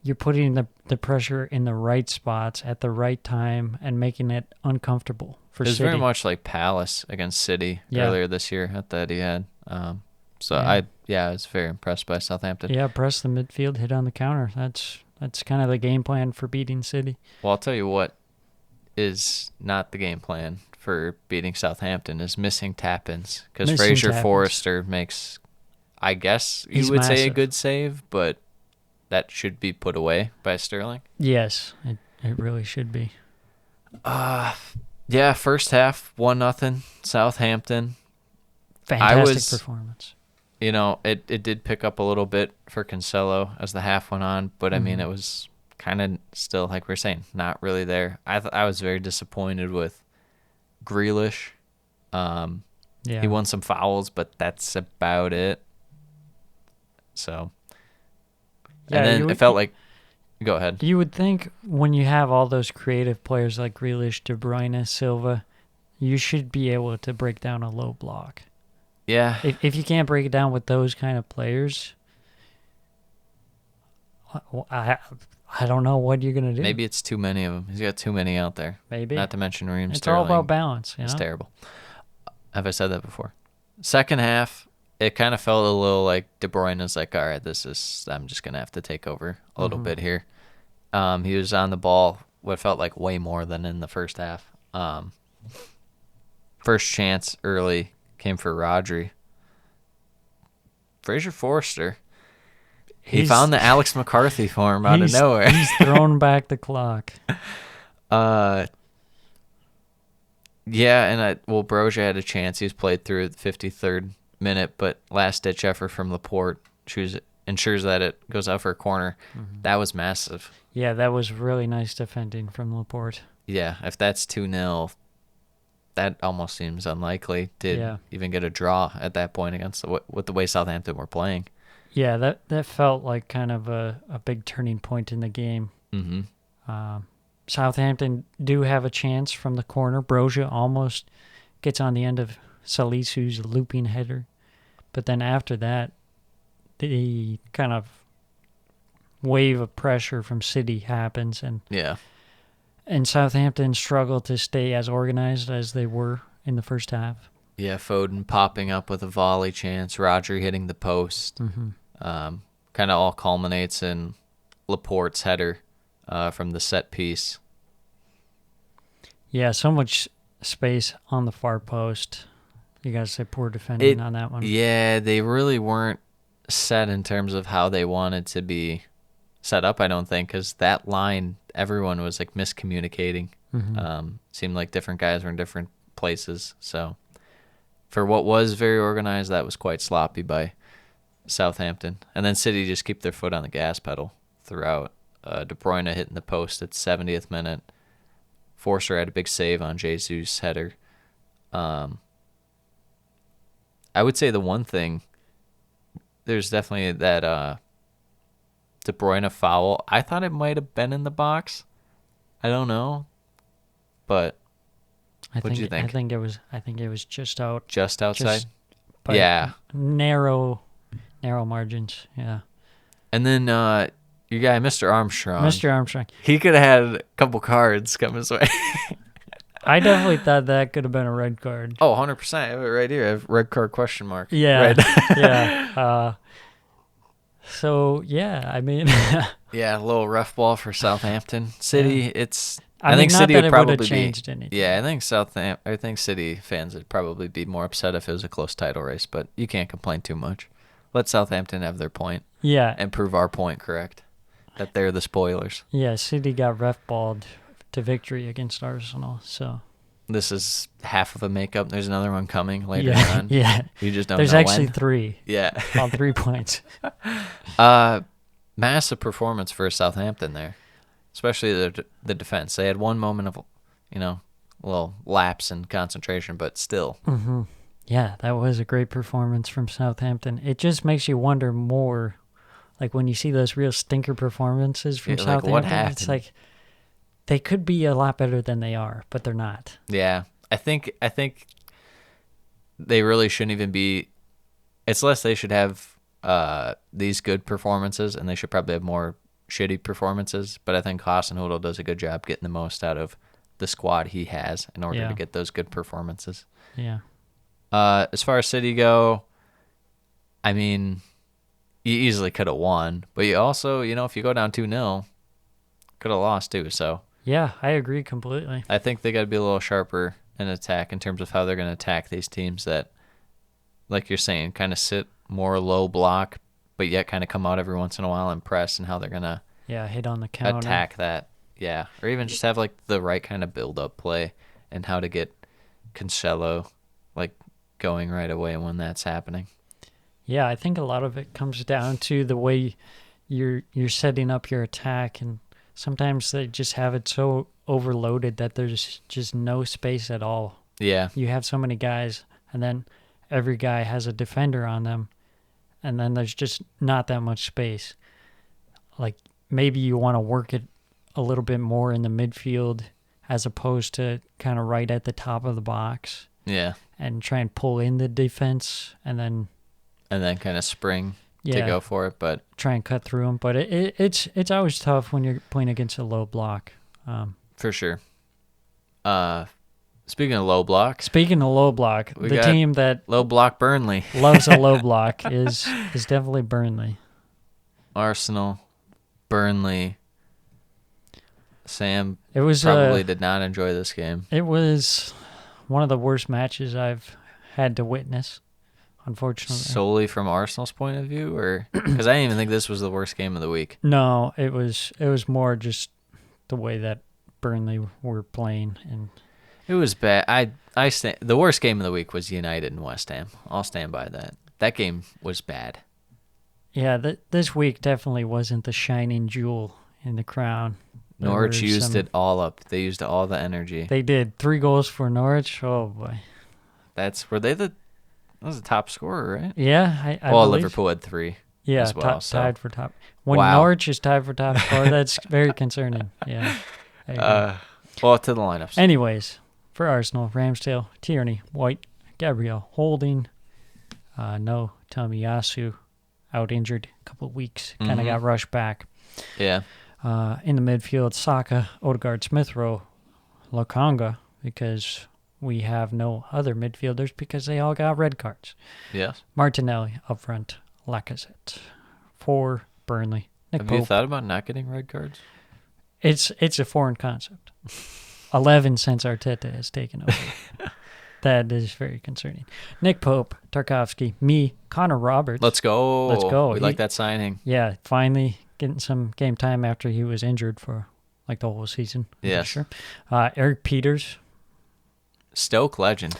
you're putting the pressure in the right spots at the right time and making it uncomfortable for City. It was very much like Palace against City earlier this year at the Etihad. I was very impressed by Southampton. Yeah, press the midfield, hit on the counter. That's kind of the game plan for beating City. Well, I'll tell you what is not the game plan for beating Southampton is missing tap-ins, because Fraser Forrester makes, I guess you would say, a good save, but that should be put away by Sterling. Yes, it really should be. First half 1-0 Southampton. Fantastic performance. It did pick up a little bit for Cancelo as the half went on, but I mean, it was kind of still, like we were saying, not really there. I was very disappointed with Grealish. He won some fouls, but that's about it. So, and then it felt like, go ahead. You would think when you have all those creative players like Grealish, De Bruyne, Silva, you should be able to break down a low block. Yeah. If you can't break it down with those kind of players, I I don't know what you're gonna do. Maybe it's too many of them. He's got too many out there. Maybe. Not to mention Raheem It's Sterling. all about balance. You know? It's terrible. Have I said that before? Second half, it kind of felt a little like De Bruyne is like, all right, I'm just going to have to take over a little bit here. He was on the ball what felt like way more than in the first half. First chance early came for Rodri. Fraser Forster. He found the Alex McCarthy form out of nowhere. He's thrown back the clock. Yeah, and Broja had a chance. He was played through the 53rd minute, but last-ditch effort from Laporte ensures that it goes out for a corner. That was massive. Yeah, that was really nice defending from Laporte. Yeah, if that's 2-0, that almost seems unlikely to even get a draw at that point against with the way Southampton were playing. Yeah, that felt like kind of a big turning point in the game. Mm-hmm. Southampton do have a chance from the corner. Broja almost gets on the end of Salisu's looping header. But then after that, the kind of wave of pressure from City happens. And Southampton struggled to stay as organized as they were in the first half. Yeah, Foden popping up with a volley chance, Rodri hitting the post. Kind of all culminates in Laporte's header from the set piece. Yeah, so much space on the far post. You got to say poor defending on that one. Yeah, they really weren't set in terms of how they wanted to be set up, I don't think, because that line, everyone was like miscommunicating. Seemed like different guys were in different places. So for what was very organized, that was quite sloppy by Southampton. And then City just keep their foot on the gas pedal throughout. De Bruyne hitting the post at 70th minute. Forster had a big save on Jesus' header. I would say the one thing, there's definitely that De Bruyne foul. I thought it might have been in the box. I don't know, but what did you think? I think it was just out. Just outside. Yeah. Narrow margins. Yeah. And then your guy, Mr. Armstrong. Mr. Armstrong. He could have had a couple cards come his way. I definitely thought that could have been a red card. Oh, 100%. I have it right here. I have red card question mark. Yeah. Right. Yeah. So, yeah, I mean. Yeah, a little rough ball for Southampton. City, I think not City that would it probably have changed anything. Yeah, I think City fans would probably be more upset if it was a close title race, but you can't complain too much. Let Southampton have their point. Yeah. And prove our point correct. That they're the spoilers. Yeah, City got ref-balled to victory against Arsenal, so. This is half of a makeup. There's another one coming later on. Yeah. You just don't There's know actually when. 3. Yeah. All 3 points. Massive performance for Southampton there, especially the defense. They had one moment of, a little lapse in concentration, but still. Mm-hmm. Yeah, that was a great performance from Southampton. It just makes you wonder more, like when you see those real stinker performances from Southampton. Like what happened? It's like they could be a lot better than they are, but they're not. Yeah, I think they really shouldn't even be. It's less they should have these good performances, and they should probably have more shitty performances. But I think Hasenhüttl does a good job getting the most out of the squad he has in order to get those good performances. Yeah. As far as City go, I mean, you easily could have won, but you also, if you go down 2-0, could have lost too. So yeah, I agree completely. I think they got to be a little sharper in attack in terms of how they're going to attack these teams that, like you're saying, kind of sit more low block, but yet kind of come out every once in a while and press, and how they're going to hit on the counter, attack that. Yeah, or even just have like the right kind of build-up play and how to get Cancelo like going right away when that's happening. Yeah, I think a lot of it comes down to the way you're setting up your attack, and sometimes they just have it so overloaded that there's just no space at all. Yeah. You have so many guys, and then every guy has a defender on them, and then there's just not that much space. Like maybe you want to work it a little bit more in the midfield as opposed to kind of right at the top of the box. Yeah. And try and pull in the defense, and then kind of spring Yeah. go for it, but Try and cut through them. But it's always tough when you're playing against a low block. for sure. Speaking of low block, Speaking of low block, We the got team that low block Burnley, loves a low block is definitely Burnley. Arsenal, Burnley. Sam It was probably did not enjoy this game. It was one of the worst matches I've had to witness, unfortunately. Solely from Arsenal's point of view, or because I didn't even think this was the worst game of the week. No, it was more just the way that Burnley were playing, and It was bad. The worst game of the week was United and West Ham. I'll stand by that. That game was bad. yeah, this week definitely wasn't the shining jewel in the crown. There Norwich were used some- it all up. They used all the energy. They did 3 goals for Norwich. Oh boy, Were they that was the top scorer, right? yeah, I Well, believe. Liverpool had 3 Yeah, as well. tied for top. When Wow. Norwich is tied for top scorer, that's very concerning. Yeah. There you go. Well, to the lineups. Anyways, for Arsenal, Ramsdale, Tierney, White, Gabriel, Holding, no Tomiyasu, out injured a couple of weeks, kind of got rushed back. Yeah. In the midfield, Saka, Odegaard, Smith Rowe, Lokonga, because we have no other midfielders because they all got red cards. Yes. Martinelli up front, Lacazette. For Burnley, Nick Have you Pope. thought about not getting red cards? It's a foreign concept. 11 since Arteta has taken over. That is very concerning. Nick Pope, Tarkovsky, me, Connor Roberts. Let's go. Let's go. We like that signing. Yeah, finally getting some game time after he was injured for like the whole season. I'm Yes. Sure. Eric Peters, Stoke legend.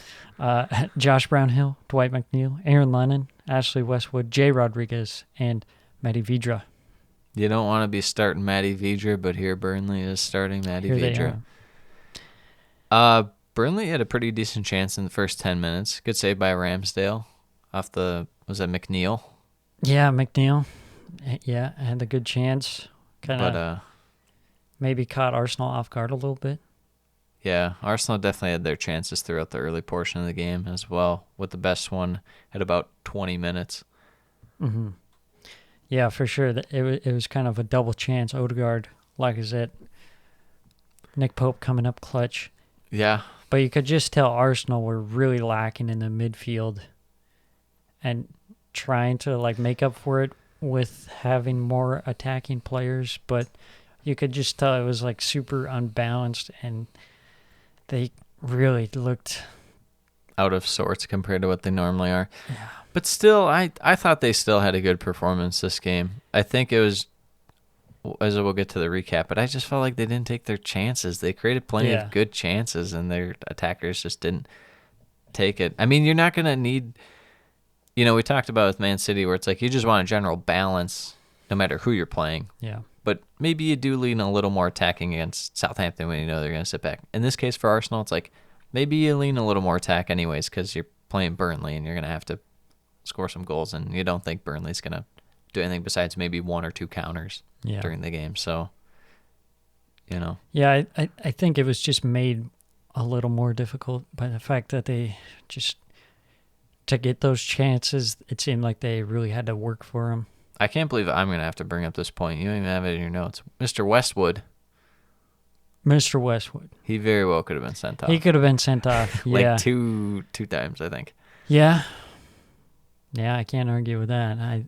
Josh Brownhill, Dwight McNeil, Aaron Lennon, Ashley Westwood, Jay Rodriguez, and Matty Vidra. You don't want to be starting Matty Vidra, but here Burnley is starting Matty Here they Vidra. are. Burnley had a pretty decent chance in the first 10 minutes. Good save by Ramsdale off was that McNeil? Yeah, McNeil. Yeah, had a good chance. Kind But of maybe caught Arsenal off guard a little bit. yeah, Arsenal definitely had their chances throughout the early portion of the game as well, with the best one at about 20 minutes. Mm-hmm. Yeah, for sure. It was kind of a double chance. Odegaard, Lacazette, Nick Pope coming up clutch. Yeah. But you could just tell Arsenal were really lacking in the midfield and trying to like make up for it with having more attacking players. But you could just tell it was like super unbalanced, and they really looked Out of sorts compared to what they normally are. Yeah. But still, I thought they still had a good performance this game. I think it was, as we'll get to the recap, but I just felt like they didn't take their chances. They created plenty of good chances, and their attackers just didn't take it. I mean, you're not going to need, we talked about with Man City where it's like you just want a general balance no matter who you're playing. Yeah. But maybe you do lean a little more attacking against Southampton when you know they're going to sit back. In this case for Arsenal, it's like maybe you lean a little more attack anyways because you're playing Burnley and you're going to have to score some goals, and you don't think Burnley's going to do anything besides maybe 1 or 2 counters during the game. So, Yeah, I think it was just made a little more difficult by the fact that they just, to get those chances, it seemed like they really had to work for them. I can't believe I'm going to have to bring up this point. You don't even have it in your notes. Mr. Westwood. Mr. Westwood. He very well could have been sent off. He could have been sent off. Yeah. Like two times, I think. Yeah. Yeah, I can't argue with that.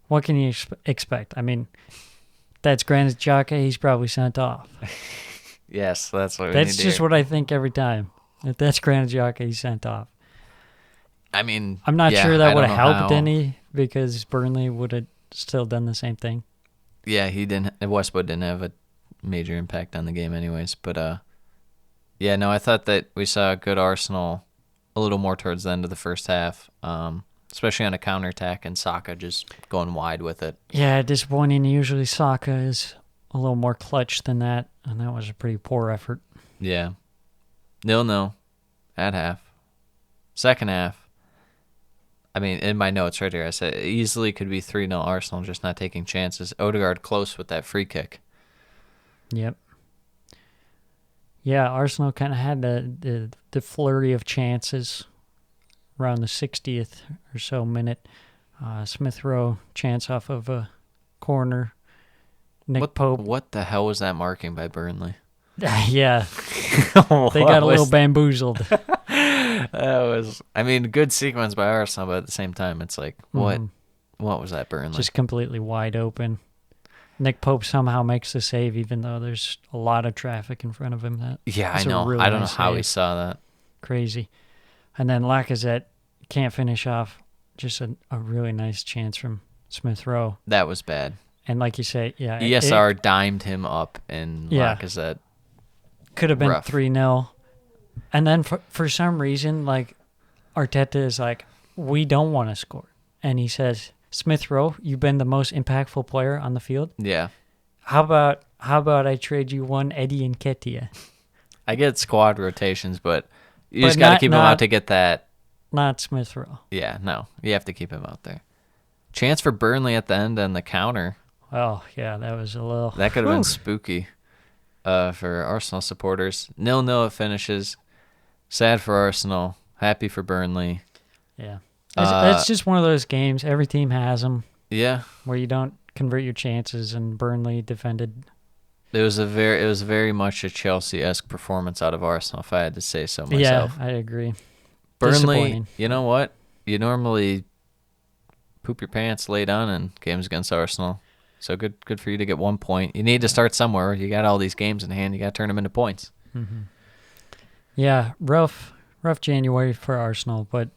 What can you expect? I mean, that's Granit Xhaka. He's probably sent off. Yes, that's what we That's need just to hear. what I think every time. If that's Granit Xhaka, he's sent off. I mean, I'm not sure that would have helped how. any because Burnley would have still done the same thing. Yeah, Westwood didn't have a major impact on the game anyways. But, I thought that we saw a good Arsenal a little more towards the end of the first half, especially on a counterattack, and Saka just going wide with it. Yeah, disappointing. Usually Saka is a little more clutch than that, and that was a pretty poor effort. Yeah. 0-0 at half. Second half, I mean, in my notes right here, I said it easily could be 3-0 Arsenal, just not taking chances. Odegaard close with that free kick. Yep. Yeah, Arsenal kind of had the flurry of chances around the 60th or so minute. Smith Rowe chance off of a corner. Nick Pope. What the hell was that marking by Burnley? Yeah. They got a little bamboozled. That was, I mean, good sequence by Arsenal, but at the same time, it's like, what was that, Burnley? Just completely wide open. Nick Pope somehow makes the save, even though there's a lot of traffic in front of him. I know. Really I don't know nice how he save. saw that. Crazy. And then Lacazette can't finish off. Just a really nice chance from Smith Rowe. That was bad. And like you say, yeah. ESR dimed him up, and Yeah. Lacazette Could have been rough. 3-0. And then for some reason, like, Arteta is like, we don't want to score. And he says, Smith Rowe, you've been the most impactful player on the field. Yeah. How about I trade you one Eddie Nketiah? I get squad rotations, but you But just got to not- keep him not- out to get that. Not Smith Rowe. Yeah, no. You have to keep him out there. Chance for Burnley at the end and the counter. Oh, yeah, that was a little... That could have been Whew. spooky for Arsenal supporters. 0-0 it finishes. Sad for Arsenal. Happy for Burnley. Yeah. It's just one of those games. Every team has them Yeah. where you don't convert your chances, and Burnley defended. It was very much a Chelsea-esque performance out of Arsenal, if I had to say so myself. Yeah, I agree. Burnley, Disappointing. you know what? You normally poop your pants late on in games against Arsenal. So good for you to get 1 point. You need to start somewhere. You got all these games in hand. You got to turn them into points. Yeah, rough January for Arsenal, but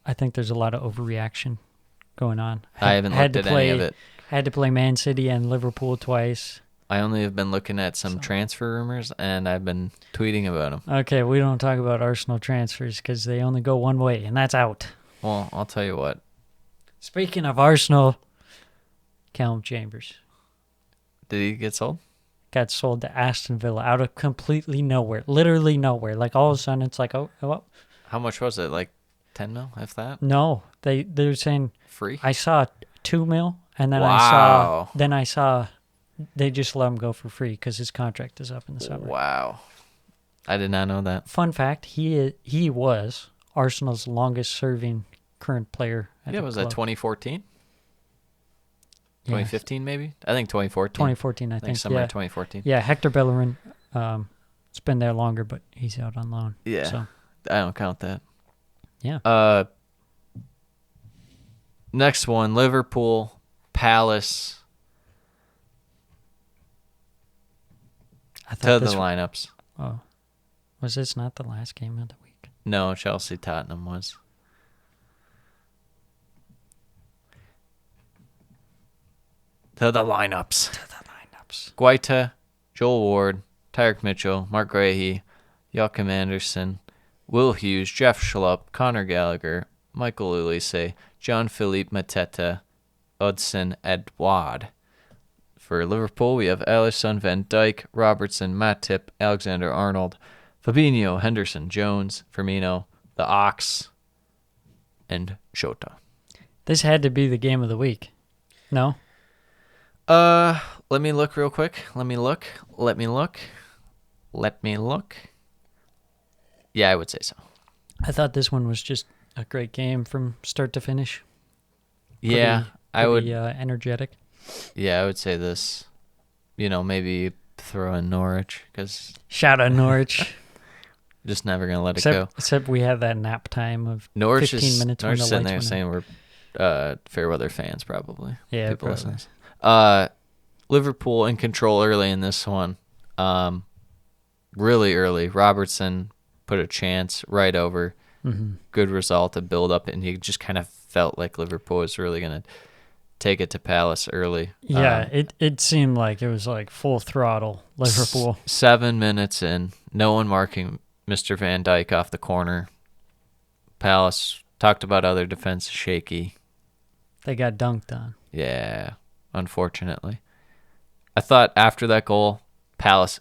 I think there's a lot of overreaction going on. I haven't looked at any of it. Had to play Man City and Liverpool twice. I only have been looking at some transfer rumors, and I've been tweeting about them. Okay, we don't talk about Arsenal transfers because they only go one way, and that's out. Well, I'll tell you what. Speaking of Arsenal, Callum Chambers Did he get sold? got sold to Aston Villa out of completely nowhere, literally nowhere. Like all of a sudden, it's like, oh, well, How much was it? Like 10 mil, if that? no, they're saying Free? I saw 2 mil, and then Wow. I saw they just let him go for free because his contract is up in the summer. Wow. I did not know that. Fun fact: he was Arsenal's longest-serving current player. At Yeah, the was club. that 2014? Yeah, 2015 maybe? I think 2014. 2014, I I think think. summer Yeah, 2014. yeah. Hector Bellerin, it's been there longer, but he's out on loan. Yeah. So I don't count that. yeah, Next one, Liverpool, Palace, I to thought the this lineups. was this not the last game of the week. No, Chelsea Tottenham was. To the lineups. Guaita, Joel Ward, Tyreek Mitchell, Mark Grahey, Joachim Anderson, Will Hughes, Jeff Schlupp, Connor Gallagher, Michael Ulisse, John-Philippe Mateta, Hudson Edouard. For Liverpool, we have Alisson, Van Dijk, Robertson, Matip, Alexander-Arnold, Fabinho, Henderson, Jones, Firmino, the Ox, and Shota. This had to be the game of the week. No, Let me look real quick. Let me look. Yeah, I would say so. I thought this one was just a great game from start to finish. Yeah, I would. Pretty, energetic. Yeah, I would say this. Maybe throw in Norwich because Shout out Norwich. just never gonna let it go. Except we have that nap time of Norwich 15 is minutes when Norwich the sitting lights there went saying we're fair weather fans probably. Yeah, people probably. listening. Liverpool in control early in this one. Really early. Robertson put a chance right over. Mm-hmm. Good result, a build up, and you just kind of felt like Liverpool was really gonna take it to Palace early. Yeah, it seemed like it was like full throttle Liverpool. 7 minutes in, no one marking Mr. Van Dijk off the corner. Palace talked about other defense shaky. They got dunked on. Yeah, unfortunately. I thought after that goal, Palace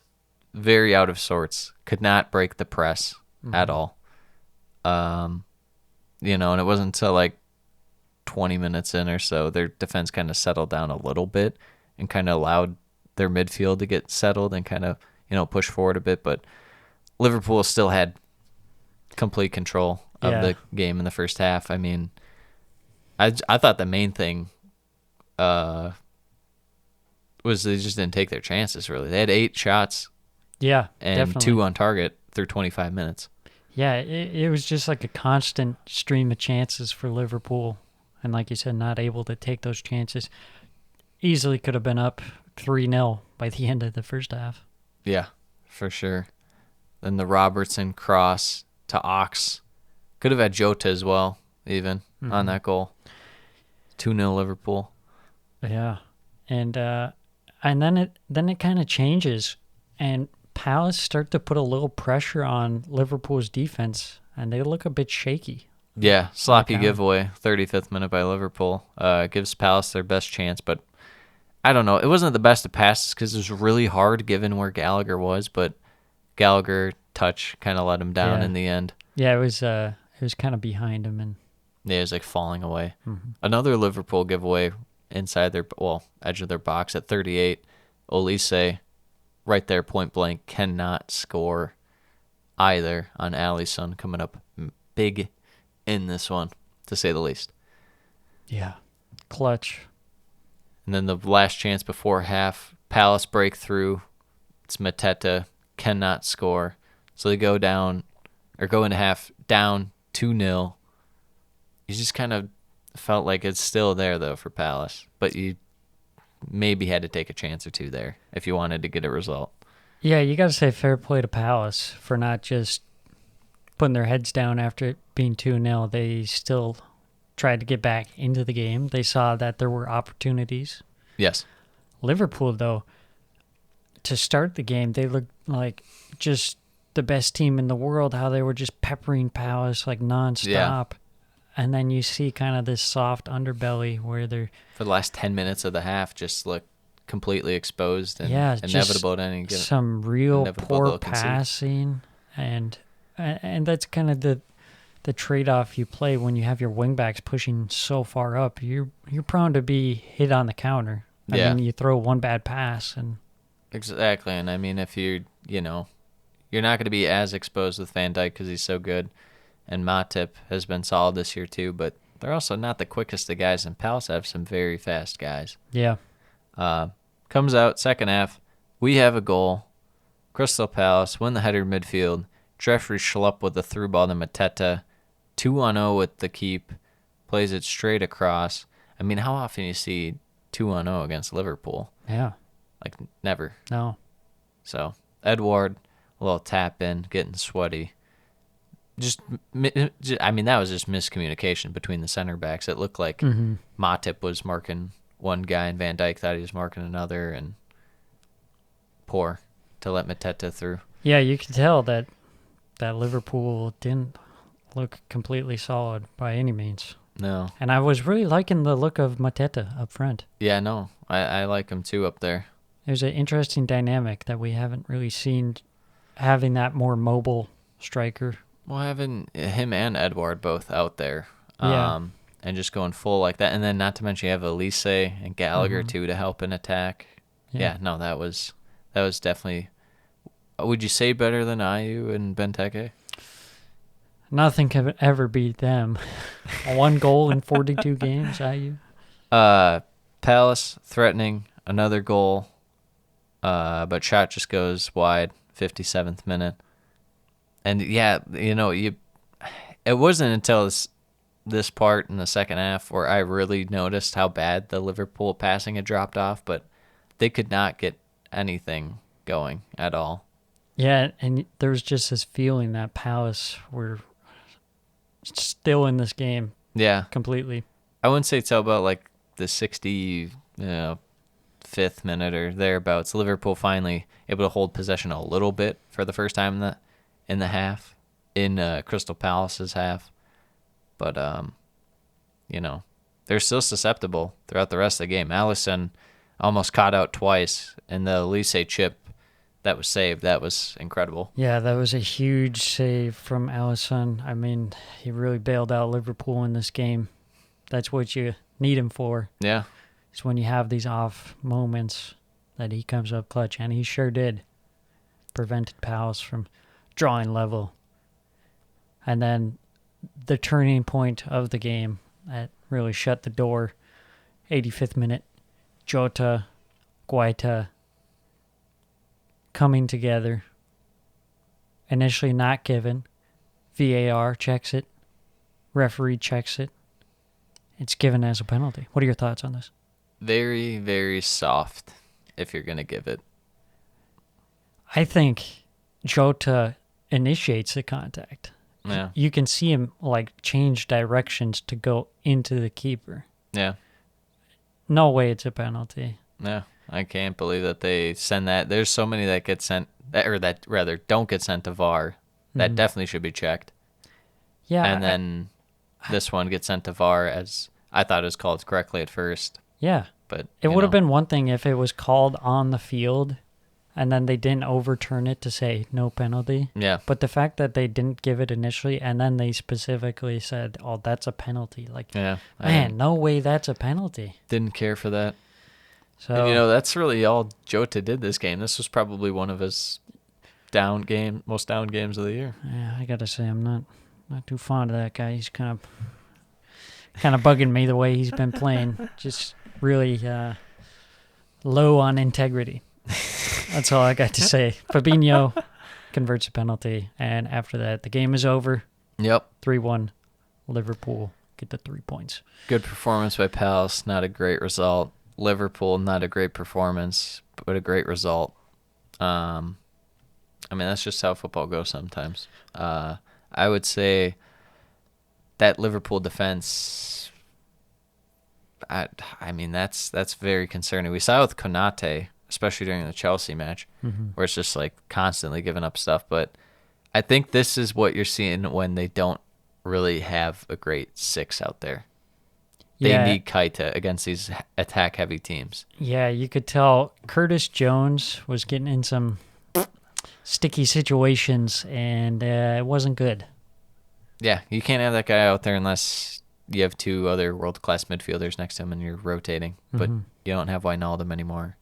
very out of sorts, could not break the press at all. And it wasn't until like 20 minutes in or so, their defense kind of settled down a little bit and kind of allowed their midfield to get settled and kind of, push forward a bit. But Liverpool still had complete control. of Yeah. the game in the first half. I mean, I thought the main thing was they just didn't take their chances, really. They had 8 shots Yeah, and definitely. 2 on target through 25 minutes. Yeah, it was just like a constant stream of chances for Liverpool. And like you said, not able to take those chances. Easily could have been up 3-0 by the end of the first half. Yeah, for sure. Then the Robertson cross to Ox. Could have had Jota as well, even, on that goal. 2-0 Liverpool. Yeah. And then it kind of changes, and Palace start to put a little pressure on Liverpool's defense, and they look a bit shaky. Yeah, sloppy Okay. giveaway, 35th minute by Liverpool. Gives Palace their best chance, but I don't know. It wasn't the best of passes because it was really hard given where Gallagher was, but Gallagher touch kind of let him down Yeah. in the end. Yeah, it was kind of behind him, and Yeah, it was like falling away. Another Liverpool giveaway inside their, edge of their box at 38. Olise, right there, point blank, cannot score either on Alisson, coming up big in this one, to say the least. yeah, clutch. And then the last chance before half, Palace breakthrough. It's Mateta, cannot score. So they go into half down 2-0. You just kind of felt like it's still there, though, for Palace. But you maybe had to take a chance or two there if you wanted to get a result. Yeah, you got to say fair play to Palace for not just putting their heads down after it being 2-0. They still tried to get back into the game. They saw that there were opportunities. Yes. Liverpool, though, to start the game, they looked like just the best team in the world, how they were just peppering Palace like nonstop. Yeah. And then you see kind of this soft underbelly where they're For the last 10 minutes of the half, just look completely exposed and just inevitable to any given. some real inevitable poor they'll concede. passing, and that's kind of the trade-off you play when you have your wingbacks pushing so far up. You're prone to be hit on the counter. I Yeah. mean, you throw one bad pass and Exactly, and I mean, if you're not going to be as exposed with Van Dijk because he's so good, and Matip has been solid this year too, but they're also not the quickest of guys, and Palace have some very fast guys. yeah. Comes out, second half, we have a goal. Crystal Palace win the header midfield. Jeffrey Schlupp with the through ball to Mateta. 2-0 with the keep. Plays it straight across. I mean, how often you see 2-0 against Liverpool? Yeah. Like, never. No. So, Edward, a little tap in, getting sweaty. I mean, that was just miscommunication between the center backs. It looked like Matip was marking one guy and Van Dijk thought he was marking another, and poor to let Mateta through. Yeah, you can tell that Liverpool didn't look completely solid by any means. No. And I was really liking the look of Mateta up front. Yeah, no. I like him too up there. There's an interesting dynamic that we haven't really seen, having that more mobile striker. Well, having him and Edward both out there. Yeah. And just going full like that. And then not to mention you have Elise and Gallagher too to help in attack. Yeah, no, that was definitely, would you say better than Ayew and Benteke? Nothing can ever beat them. 1 goal in 42 games, Ayew. Palace threatening another goal, but shot just goes wide, 57th minute. And yeah, it wasn't until this part in the second half where I really noticed how bad the Liverpool passing had dropped off, but they could not get anything going at all. Yeah, and there was just this feeling that Palace were still in this game Yeah. completely. I wouldn't say till about like the 65th minute or thereabouts. Liverpool finally able to hold possession a little bit for the first time in the half, in Crystal Palace's half. But, they're still susceptible throughout the rest of the game. Alisson almost caught out twice, and the Elise chip that was saved, that was incredible. Yeah, that was a huge save from Alisson. I mean, he really bailed out Liverpool in this game. That's what you need him for. Yeah. It's when you have these off moments that he comes up clutch, and he sure did. Prevented Palace from drawing level. And then the turning point of the game that really shut the door. 85th minute, Jota, Guaita coming together. Initially not given. VAR checks it. Referee checks it. It's given as a penalty. What are your thoughts on this? Very, very soft if you're going to give it. I think Jota initiates the contact. Yeah. You can see him like change directions to go into the keeper. Yeah. No way it's a penalty. Yeah. I can't believe that they send that. There's so many that get sent, or that rather don't get sent to VAR. That definitely should be checked. Yeah. And then this one gets sent to VAR as I thought it was called correctly at first. Yeah. But It would have been one thing if it was called on the field and then they didn't overturn it to say no penalty. Yeah. But the fact that they didn't give it initially and then they specifically said, oh, that's a penalty. Like, Yeah. man, no way that's a penalty. Didn't care for that. So, And, that's really all Jota did this game. This was probably one of his most down games of the year. yeah, I got to say, I'm not too fond of that guy. He's kind of bugging me the way he's been playing. Just really low on integrity. That's all I got to say. Fabinho converts a penalty, and after that, the game is over. Yep. 3-1, Liverpool get the 3 points. Good performance by Palace. Not a great result. Liverpool, not a great performance, but a great result. That's just how football goes sometimes. I would say that Liverpool defense, that's very concerning. We saw it with Konate, especially during the Chelsea match, where it's just like constantly giving up stuff. But I think this is what you're seeing when they don't really have a great six out there. They need Keita against these attack-heavy teams. Yeah, you could tell Curtis Jones was getting in some sticky situations, and it wasn't good. Yeah, you can't have that guy out there unless you have two other world-class midfielders next to him and you're rotating. But you don't have Wijnaldum anymore.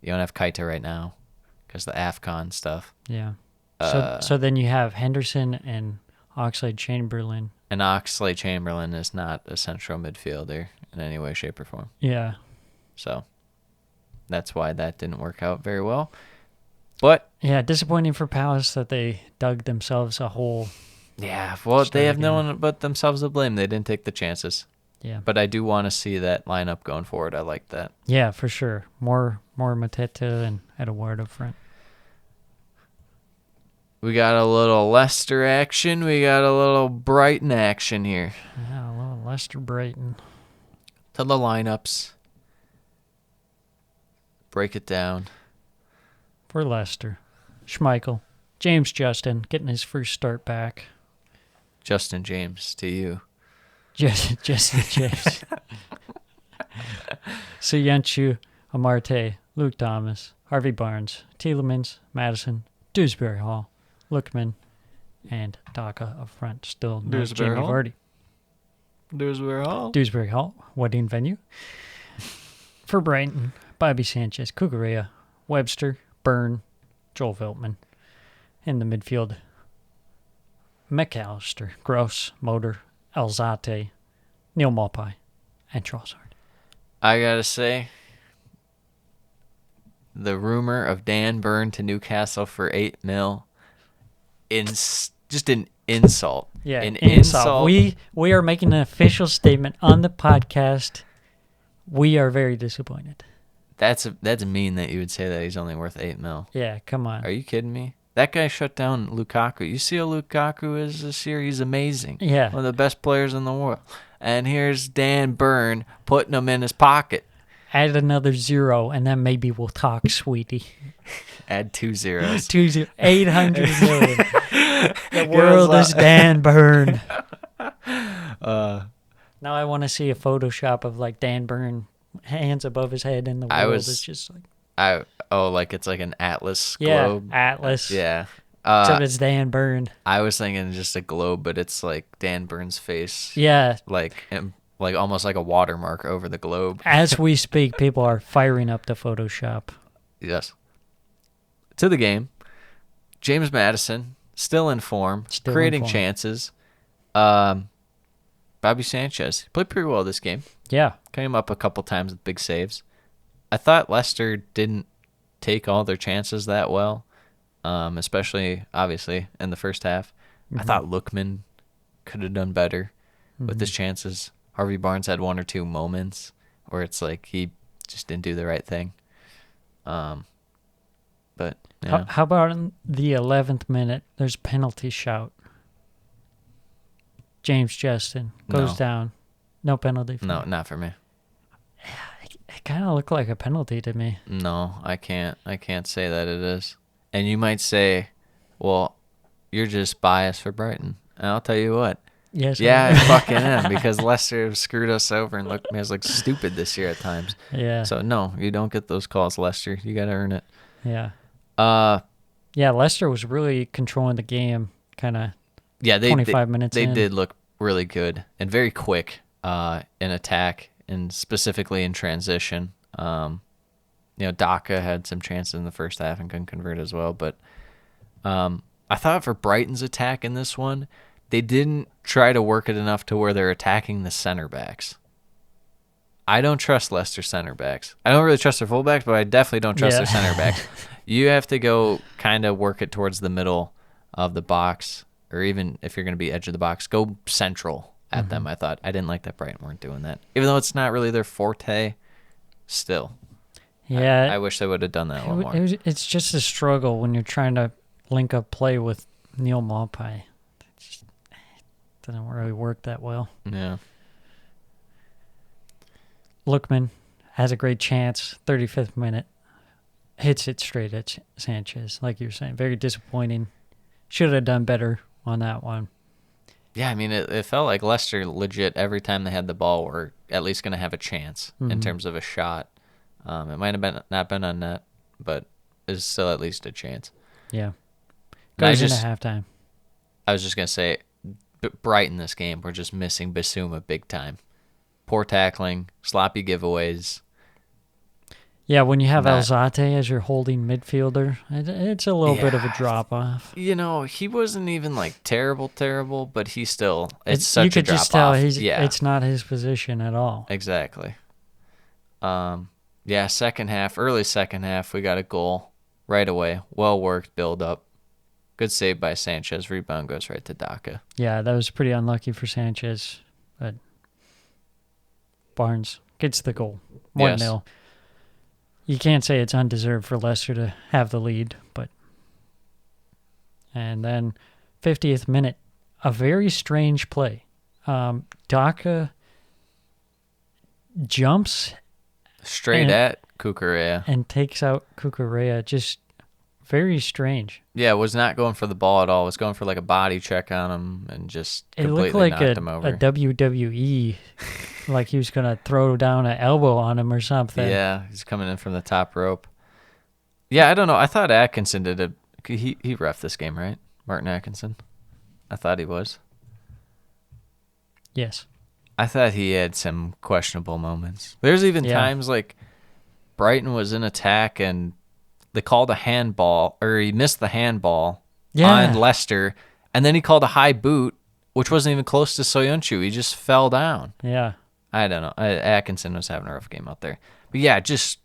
You don't have Keita right now because the AFCON stuff. Yeah. So then you have Henderson and Oxlade-Chamberlain. And Oxlade-Chamberlain is not a central midfielder in any way, shape, or form. Yeah. So that's why that didn't work out very well. But yeah, disappointing for Palace that they dug themselves a hole. Yeah, well, they have no one but themselves to blame. They didn't take the chances. Yeah. But I do want to see that lineup going forward. I like that. Yeah, for sure. More Mateta and Edouard up front. We got a little Leicester action. We got a little Brighton action here. Yeah, a little Leicester Brighton. To the lineups. Break it down. For Leicester, Schmeichel, James Justin getting his first start back. Justin James to you. Justin James. Soyuncu, Amarte, Luke Thomas, Harvey Barnes, Tielemans, Madison, Dewsbury Hall, Lookman, and Daka up front. Still no Dewsbury Jamie Hall? Vardy. Dewsbury Hall, wedding venue. For Brighton, Bobby Sanchez, Cucurella, Webster, Byrne, Joel Veltman. In the midfield, McAllister, Gross, Motor, Alzate, Neil Maupay, and Trossard. I got to say, the rumor of Dan Byrne to Newcastle for $8 million, just an insult. Yeah, an insult. We are making an official statement on the podcast. We are very disappointed. That's mean that you would say that he's only worth $8 million. Yeah, come on. Are you kidding me? That guy shut down Lukaku. You see how Lukaku is this year? He's amazing. Yeah. One of the best players in the world. And here's Dan Byrne putting him in his pocket. Add another 0, and then maybe we'll talk, sweetie. Add 2 zeros. 800 million. The world is Dan Byrne. Now I want to see a Photoshop of like Dan Byrne, hands above his head, and the world is just like... like it's like an Atlas Yeah, globe. Atlas. Yeah. Except it's Dan Byrne. I was thinking just a globe, but it's like Dan Byrne's face. Yeah. Like almost like a watermark over the globe. As we speak, people are firing up the Photoshop. Yes. To the game. James Madison, still in form, creating chances. Bobby Sanchez played pretty well this game. Yeah. Came up a couple times with big saves. I thought Leicester didn't take all their chances that well, especially, obviously, in the first half. I thought Lookman could have done better with his chances. Harvey Barnes had one or two moments where it's like he just didn't do the right thing. But yeah. How about in the 11th minute? There's a penalty shout. James Justin goes No. down. No penalty. For No, him. not for me. It kind of looked like a penalty to me. No, I can't say that it is. And you might say, well, you're just biased for Brighton. And I'll tell you what. Yes. Yeah, I fucking am, because Leicester screwed us over and made us look stupid this year at times. Yeah. So no, you don't get those calls, Leicester. You got to earn it. Yeah. Yeah, Leicester was really controlling the game, kind of. they 25 minutes They in. did look really good and very quick in attack and specifically in transition. Daka had some chances in the first half and couldn't convert as well. But I thought for Brighton's attack in this one, they didn't try to work it enough to where they're attacking the center backs. I don't trust Leicester center backs. I don't really trust their fullbacks, but I definitely don't trust their center backs. You have to go kind of work it towards the middle of the box, or even if you're going to be edge of the box, go central at them. I thought I didn't like that Brighton weren't doing that, even though it's not really their forte. Still, Yeah. I wish they would have done that a little more. It's just a struggle when you're trying to link up play with Neil Maupay. It just doesn't really work that well. Yeah, Lookman has a great chance, 35th minute. Hits it straight at Sanchez, like you were saying. Very disappointing. Should have done better on that one. yeah. I mean, it felt like Leicester legit every time they had the ball were at least going to have a chance in terms of a shot. It might have been not been on net, but it's still at least a chance. Yeah. And I Goes just- into halftime. I was just going to say, Brighton this game, we're just missing Basuma big time. Poor tackling, sloppy giveaways. Yeah, when you have Not- Alzate as your holding midfielder, it's a little bit of a drop off. He wasn't even like terrible, but he still, it's such you a could drop just tell off. it's not his position at all. Exactly. Second half, early second half, we got a goal right away. Well worked, build up. Good save by Sanchez. Rebound goes right to Daka. Yeah, that was pretty unlucky for Sanchez, but Barnes gets the goal. 1-0. Yes. You can't say it's undeserved for Leicester to have the lead, but... And then 50th minute, a very strange play. Daka jumps Straight And- at Cucurella. and takes out Cucurella. Just very strange. Yeah, was not going for the ball at all. Was going for like a body check on him and just It completely looked like knocked a him over. WWE, like he was going to throw down an elbow on him or something. Yeah, he's coming in from the top rope. Yeah, I don't know. I thought Atkinson did a... He reffed this game, right? Martin Atkinson? I thought he was. Yes. I thought he had some questionable moments. There's even Yeah. times like Brighton was in attack and they called a handball, or he missed the handball on Leicester, and then he called a high boot, which wasn't even close to Soyuncu. He just fell down. Yeah. I don't know. Atkinson was having a rough game out there. But yeah, just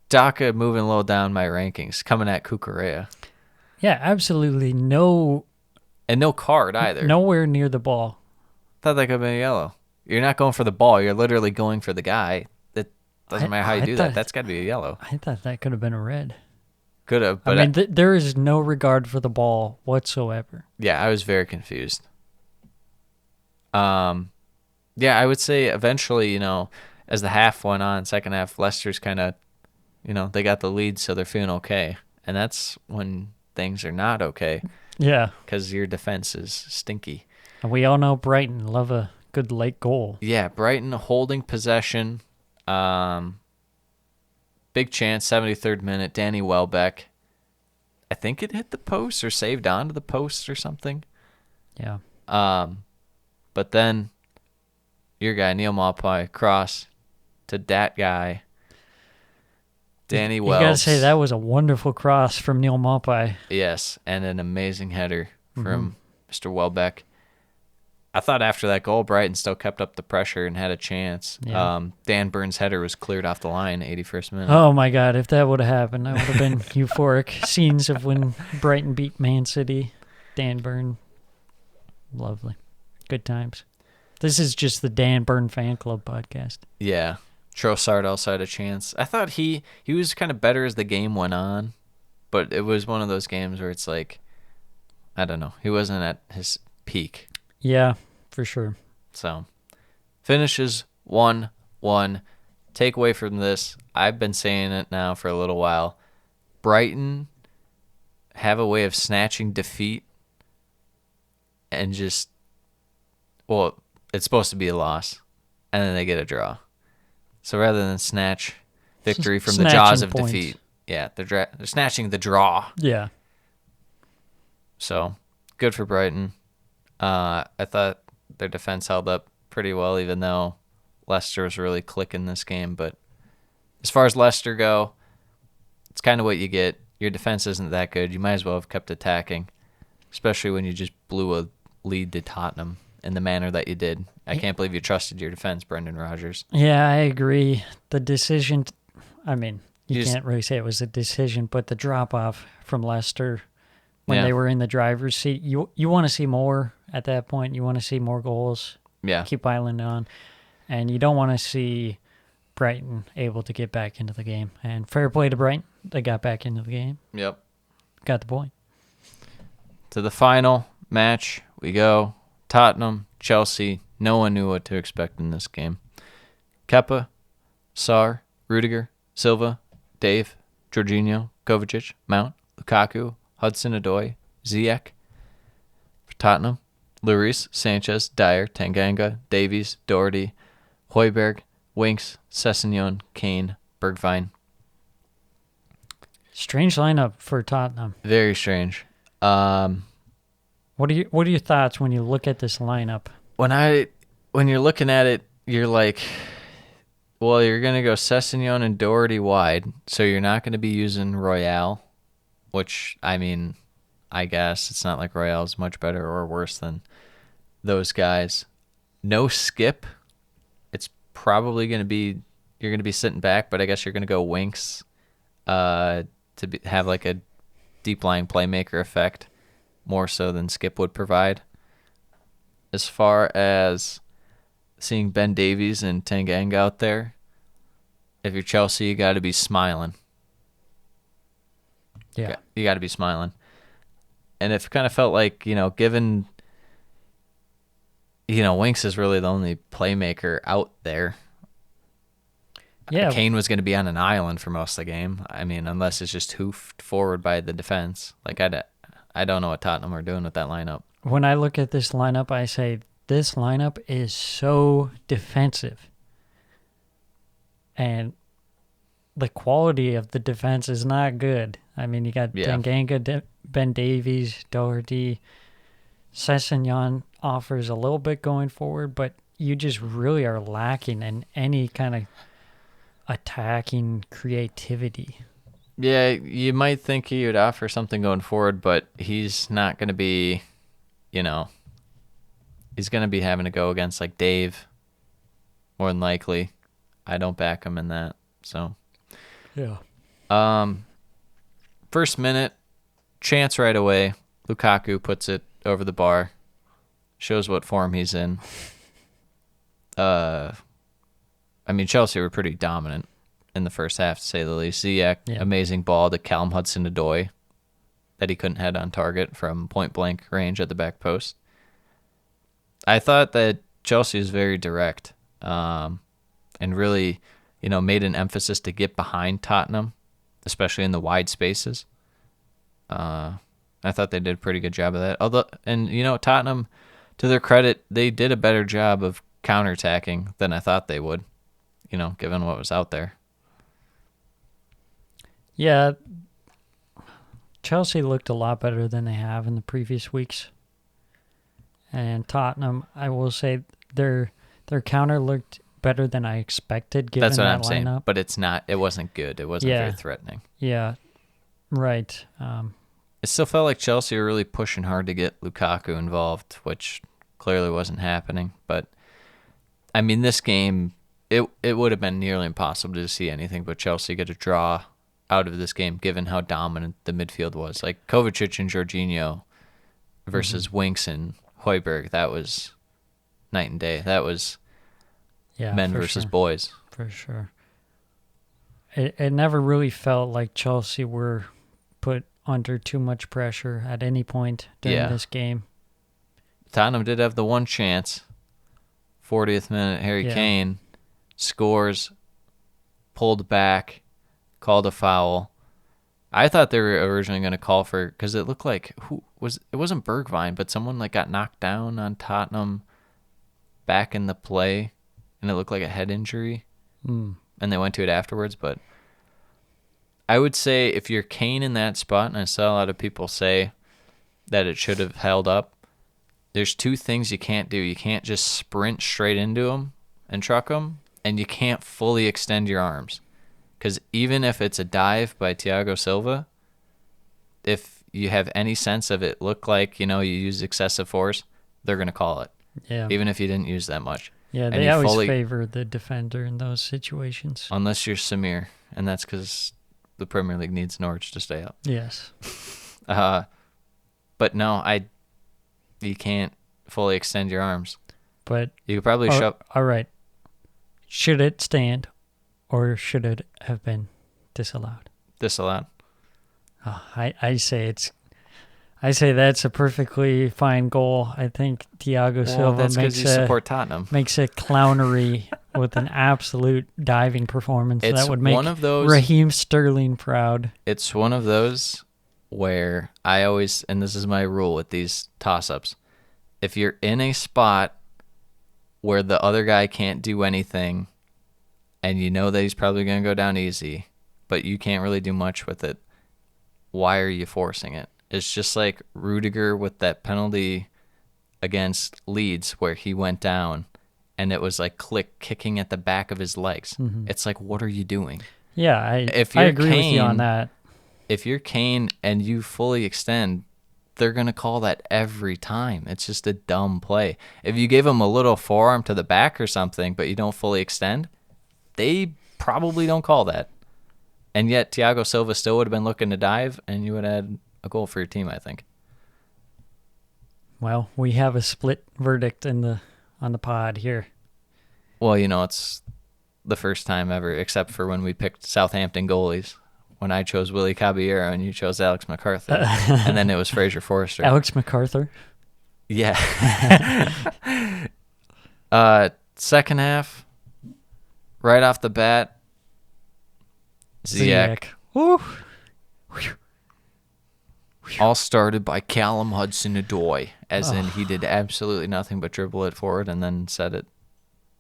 Daka moving low down my rankings, coming at Cucurella. Yeah, absolutely no, And no card either. nowhere near the ball. Thought that could have been yellow. You're not going for the ball. You're literally going for the guy. That doesn't matter how you I do that. thought- That's got to be a yellow. I thought that could have been a red. Could have. But I mean, there is no regard for the ball whatsoever. yeah, I was very confused. Yeah, I would say eventually, as the half went on, second half, Leicester's kind of, they got the lead, so they're feeling okay. And that's when things are not okay Yeah. because your defense is stinky. And we all know Brighton love a good late goal. Yeah, Brighton holding possession. Big chance, 73rd minute. Danny Welbeck. I think it hit the post or saved onto the post or something. Yeah. But then your guy, Neil Maupay, cross to that guy, Danny Wells. You got to say that was a wonderful cross from Neil Maupay. Yes, and an amazing header from Mr. Welbeck. I thought after that goal, Brighton still kept up the pressure and had a chance. Yeah. Dan Burns' header was cleared off the line, 81st minute. Oh my God! If that would have happened, that would have been euphoric scenes of when Brighton beat Man City. Dan Burn, lovely, good times. This is just the Dan Burn fan club podcast. Yeah. Trossard also had a chance. I thought he was kind of better as the game went on, but it was one of those games where it's like, I don't know, he wasn't at his peak. Yeah, for sure. So, finishes 1-1. Takeaway from this, I've been saying it now for a little while. Brighton have a way of snatching defeat and just, well, it's supposed to be a loss, and then they get a draw. So rather than snatch victory from the jaws of points. defeat, yeah, they're snatching the draw. Yeah. So, good for Brighton. I thought their defense held up pretty well, even though Leicester was really clicking this game. But as far as Leicester go, it's kind of what you get. Your defense isn't that good. You might as well have kept attacking, especially when you just blew a lead to Tottenham in the manner that you did. I can't believe you trusted your defense, Brendan Rodgers. Yeah, I agree. The decision, I mean, you You just- can't really say it was a decision, but the drop-off from Leicester when Yeah. they were in the driver's seat, you want to see more at that point. You want to see more goals. Yeah. Keep piling on. And you don't want to see Brighton able to get back into the game. And fair play to Brighton. They got back into the game. Yep. Got the point. To the final match we go. Tottenham, Chelsea. No one knew what to expect in this game. Kepa, Sarr, Rudiger, Silva, Dave, Jorginho, Kovacic, Mount, Lukaku, Hudson-Odoi, Ziyech. For Tottenham, Lloris, Sanchez, Dyer, Tanganga, Davies, Doherty, Højbjerg, Winks, Sessegnon, Kane, Bergwijn. Strange lineup for Tottenham. Very strange. What are your thoughts when you look at this lineup? When you're looking at it, you're like, well, you're gonna go Sessegnon and Doherty wide, so you're not gonna be using Royale, which I mean, I guess it's not like Royale's much better or worse than those guys. No Skip. It's probably gonna be you're gonna be sitting back, but I guess you're gonna go Winks, have like a deep lying playmaker effect, more so than Skip would provide. As far as seeing Ben Davies and Tanganga out there, if you're Chelsea, you got to be smiling. Yeah. You got to be smiling. And it kind of felt like, given, Winks is really the only playmaker out there. Yeah. Kane was going to be on an island for most of the game. I mean, unless it's just hoofed forward by the defense. Like, I don't know what Tottenham are doing with that lineup. When I look at this lineup, I say this lineup is so defensive. And the quality of the defense is not good. I mean, you got Tanganga, Ben Davies, Doherty. Sessegnon offers a little bit going forward, but you just really are lacking in any kind of attacking creativity. Yeah, you might think he would offer something going forward, but he's not going to be, he's going to be having to go against like Dave, more than likely. I don't back him in that. So, yeah. First minute, chance right away. Lukaku puts it over the bar, shows what form he's in. I mean, Chelsea were pretty dominant in the first half, to say the least. Ziyech, amazing ball to Callum Hudson-Odoi that he couldn't head on target from point-blank range at the back post. I thought that Chelsea was very direct and really, made an emphasis to get behind Tottenham, especially in the wide spaces. I thought they did a pretty good job of that. Tottenham, to their credit, they did a better job of counterattacking than I thought they would, given what was out there. Yeah, Chelsea looked a lot better than they have in the previous weeks. And Tottenham, I will say, their counter looked better than I expected, given That's what that I'm saying, lineup. but it wasn't good. It wasn't very threatening. Yeah, right. It still felt like Chelsea were really pushing hard to get Lukaku involved, which clearly wasn't happening. But, I mean, this game, it would have been nearly impossible to see anything but Chelsea get a draw out of this game, given how dominant the midfield was. Like, Kovacic and Jorginho versus Winks and Højbjerg, that was night and day. That was men versus boys. For sure. It never really felt like Chelsea were put under too much pressure at any point during this game. Tottenham did have the one chance. 40th minute, Harry Kane scores, pulled back, called a foul. I thought they were originally going to call for, because it looked like, it wasn't Bergwijn, but someone like got knocked down on Tottenham back in the play, and it looked like a head injury. And they went to it afterwards. But I would say if you're Kane in that spot, and I saw a lot of people say that it should have held up, there's two things you can't do. You can't just sprint straight into him and truck him, and you can't fully extend your arms. Because even if it's a dive by Thiago Silva, if you have any sense of it look like, you use excessive force, they're going to call it. Yeah. Even if you didn't use that much. Yeah, they always favor the defender in those situations. Unless you're Samir, and that's because the Premier League needs Norwich to stay up. Yes. But no, you can't fully extend your arms. But you could probably shove. All right. Should it stand, or should it have been disallowed? Disallowed. I say that's a perfectly fine goal. I think Thiago Silva that's because you support Tottenham. Makes it clownery with an absolute diving performance. That would make one of those, Raheem Sterling proud. It's one of those where I always, and this is my rule with these toss-ups, if you're in a spot where the other guy can't do anything and you know that he's probably going to go down easy, but you can't really do much with it, why are you forcing it? It's just like Rudiger with that penalty against Leeds where he went down and it was like kicking at the back of his legs. It's like, what are you doing? Yeah, I agree with you on that. If you're Kane and you fully extend, they're going to call that every time. It's just a dumb play. If you give him a little forearm to the back or something, but you don't fully extend, they probably don't call that. And yet Thiago Silva still would have been looking to dive, and you would have had a goal for your team, I think. Well, we have a split verdict on the pod here. Well, it's the first time ever, except for when we picked Southampton goalies. When I chose Willie Caballero and you chose Alex MacArthur. And then it was Fraser Forster. Alex MacArthur? Yeah. Second half, right off the bat, Ziyech. Woo. All started by Callum Hudson-Odoi, as in he did absolutely nothing but dribble it forward and then set it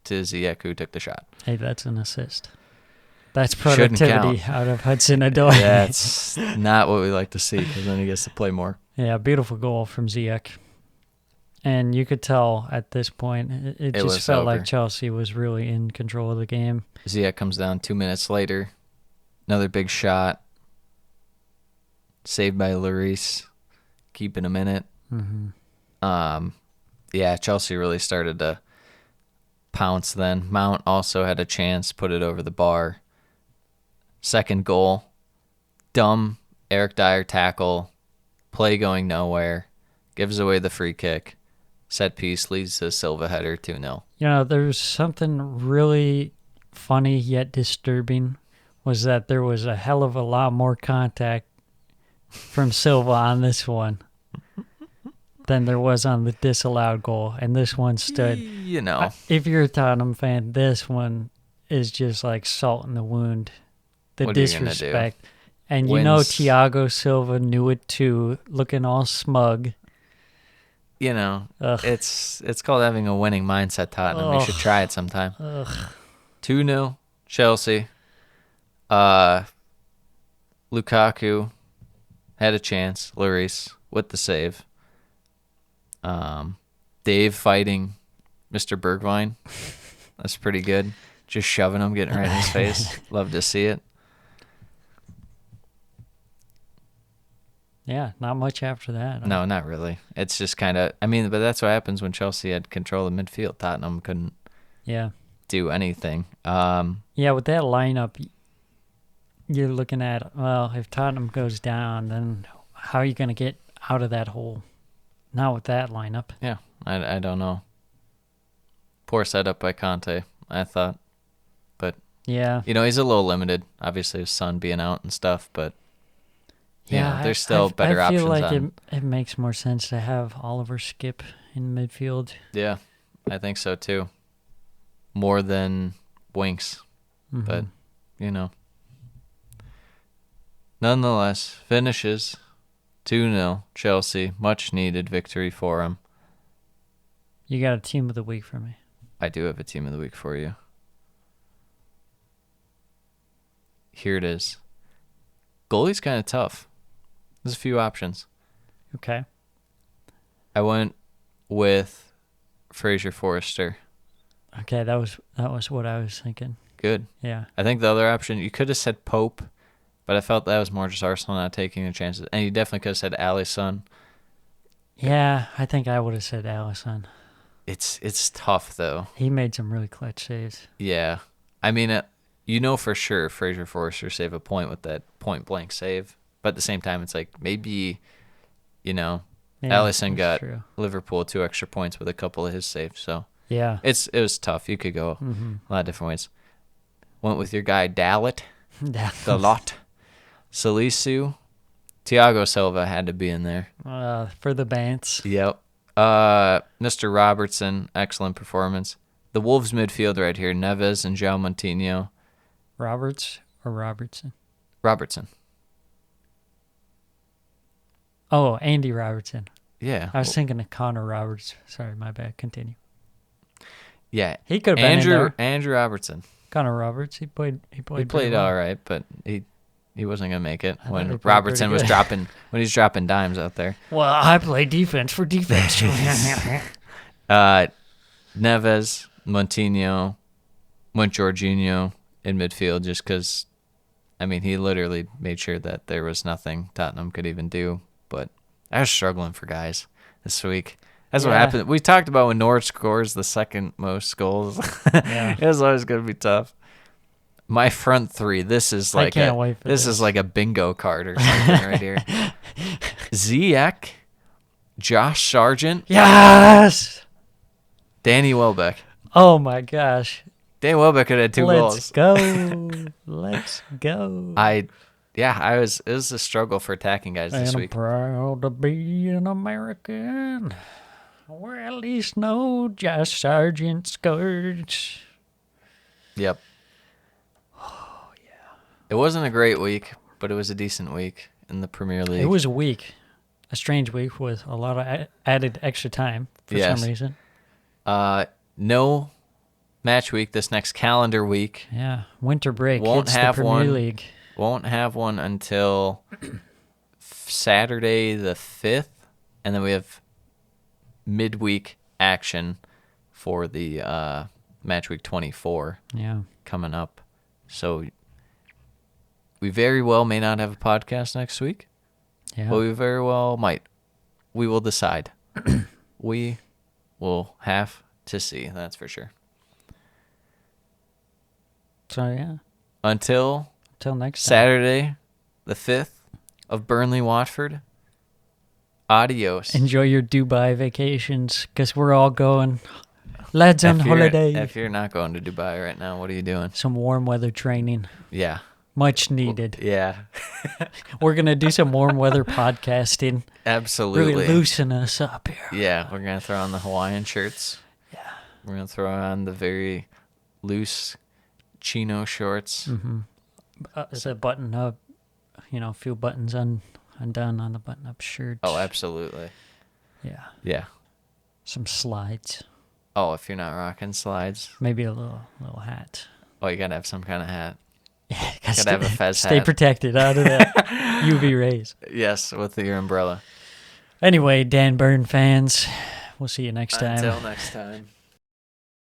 to Ziyech, who took the shot. Hey, that's an assist. That's productivity out of Hudson-Odoi. That's not what we like to see, because then he gets to play more. Yeah, beautiful goal from Ziyech. And you could tell at this point, it just felt over. like Chelsea was really in control of the game. Ziyech comes down 2 minutes later. Another big shot. Saved by Lloris. Keeping him in it. Yeah, Chelsea really started to pounce then. Mount also had a chance, put it over the bar. Second goal, dumb Eric Dyer tackle, play going nowhere, gives away the free kick, set piece leads to a Silva header 2-0. There's something really funny yet disturbing was that there was a hell of a lot more contact from Silva on this one than there was on the disallowed goal, and this one stood. If you're a Tottenham fan, this one is just like salt in the wound. The what disrespect. And Thiago Silva knew it too, looking all smug. It's called having a winning mindset, Tottenham. You should try it sometime. 2-0, Chelsea. Lukaku had a chance. Lloris with the save. Dave fighting Mr. Bergwijn. That's pretty good. Just shoving him, getting right in his face. Love to see it. Yeah, not much after that. No, not really. It's just kind of, I mean, but that's what happens when Chelsea had control of midfield. Tottenham couldn't Yeah. do anything. Yeah, with that lineup, you're looking at, well, if Tottenham goes down, then how are you going to get out of that hole? Not with that lineup. Yeah, I don't know. Poor setup by Conte, I thought. But, Yeah. he's a little limited. Obviously, his son being out and stuff, but there's still better I options feel like on. it makes more sense to have Oliver Skip in midfield. Yeah, I think so too. More than Winks. But, nonetheless, finishes 2-0 Chelsea. Much needed victory for him. You got a team of the week for me. I do have a team of the week for you. Here it is. Goalie's kind of tough. There's a few options. Okay. I went with Fraser Forrester. Okay, that was what I was thinking. Good. Yeah. I think the other option, you could have said Pope, but I felt that was more just Arsenal not taking the chances. And you definitely could have said Alisson. Yeah, I think I would have said Alisson. It's tough, though. He made some really clutch saves. Yeah. I mean, for sure Fraser Forrester saved a point with that point-blank save. But at the same time, it's like maybe, Alisson got true. Liverpool 2 extra points with a couple of his saves. So Yeah. it was tough. You could go a lot of different ways. Went with your guy Dalot. Dalot. Salisu. Thiago Silva had to be in there. For the Bants. Yep. Mr. Robertson, excellent performance. The Wolves midfield right here, Neves and João Moutinho. Roberts or Robertson? Robertson. Oh, Andy Robertson. Yeah. I was thinking of Connor Roberts. Sorry, my bad. Continue. Yeah. He could have been in there. Andrew Robertson. Connor Roberts. He played. He played He played well. all right, but he wasn't gonna make it he when played Robertson pretty was good. when he's dropping dimes out there. Well, I play defense for defense. Neves, Moutinho, went Jorginho in midfield just because, he literally made sure that there was nothing Tottenham could even do. But I was struggling for guys this week. That's what happened. We talked about when Norwich scores the second most goals. Yeah. It was always going to be tough. My front three. This is I like can't wait for this this. is like a bingo card or something right here. Ziyech, Josh Sargent, Yes. Danny Welbeck. Oh my gosh. Danny Welbeck had 2 Let's goals. go. Let's go. It was a struggle for attacking guys this And I'm week. proud to be an American. Where at least no Josh Sargent scores. Yep. Oh yeah. It wasn't a great week, but it was a decent week in the Premier League. It was a strange week with a lot of added extra time for Yes. some reason. No match week this next calendar week. Yeah, winter break Won't hits have the Premier one. League. Won't have one until Saturday the 5th, and then we have midweek action for the match week 24 Yeah. coming up. So we very well may not have a podcast next week, Yeah. but we very well might. We will decide. We will have to see, that's for sure. So yeah. Until Till next time. Saturday the 5th of Burnley Watford, adios. Enjoy your Dubai vacations, because we're all going. Lads on holiday. If you're not going to Dubai right now, what are you doing? Some warm weather training. Yeah. Much needed. Yeah. We're going to do some warm weather podcasting. Absolutely. Really loosen us up here. Yeah, we're going to throw on the Hawaiian shirts. Yeah. We're going to throw on the very loose chino shorts. It's a button up, a few buttons undone on the button up shirt. Oh, absolutely. Yeah. Yeah. Some slides. Oh, if you're not rocking slides. Maybe a little hat. Oh, you got to have some kind of hat. Gotta have a fez Stay hat. protected out of the UV rays. Yes, with your umbrella. Anyway, Dan Byrne fans, we'll see you next time. Until next time.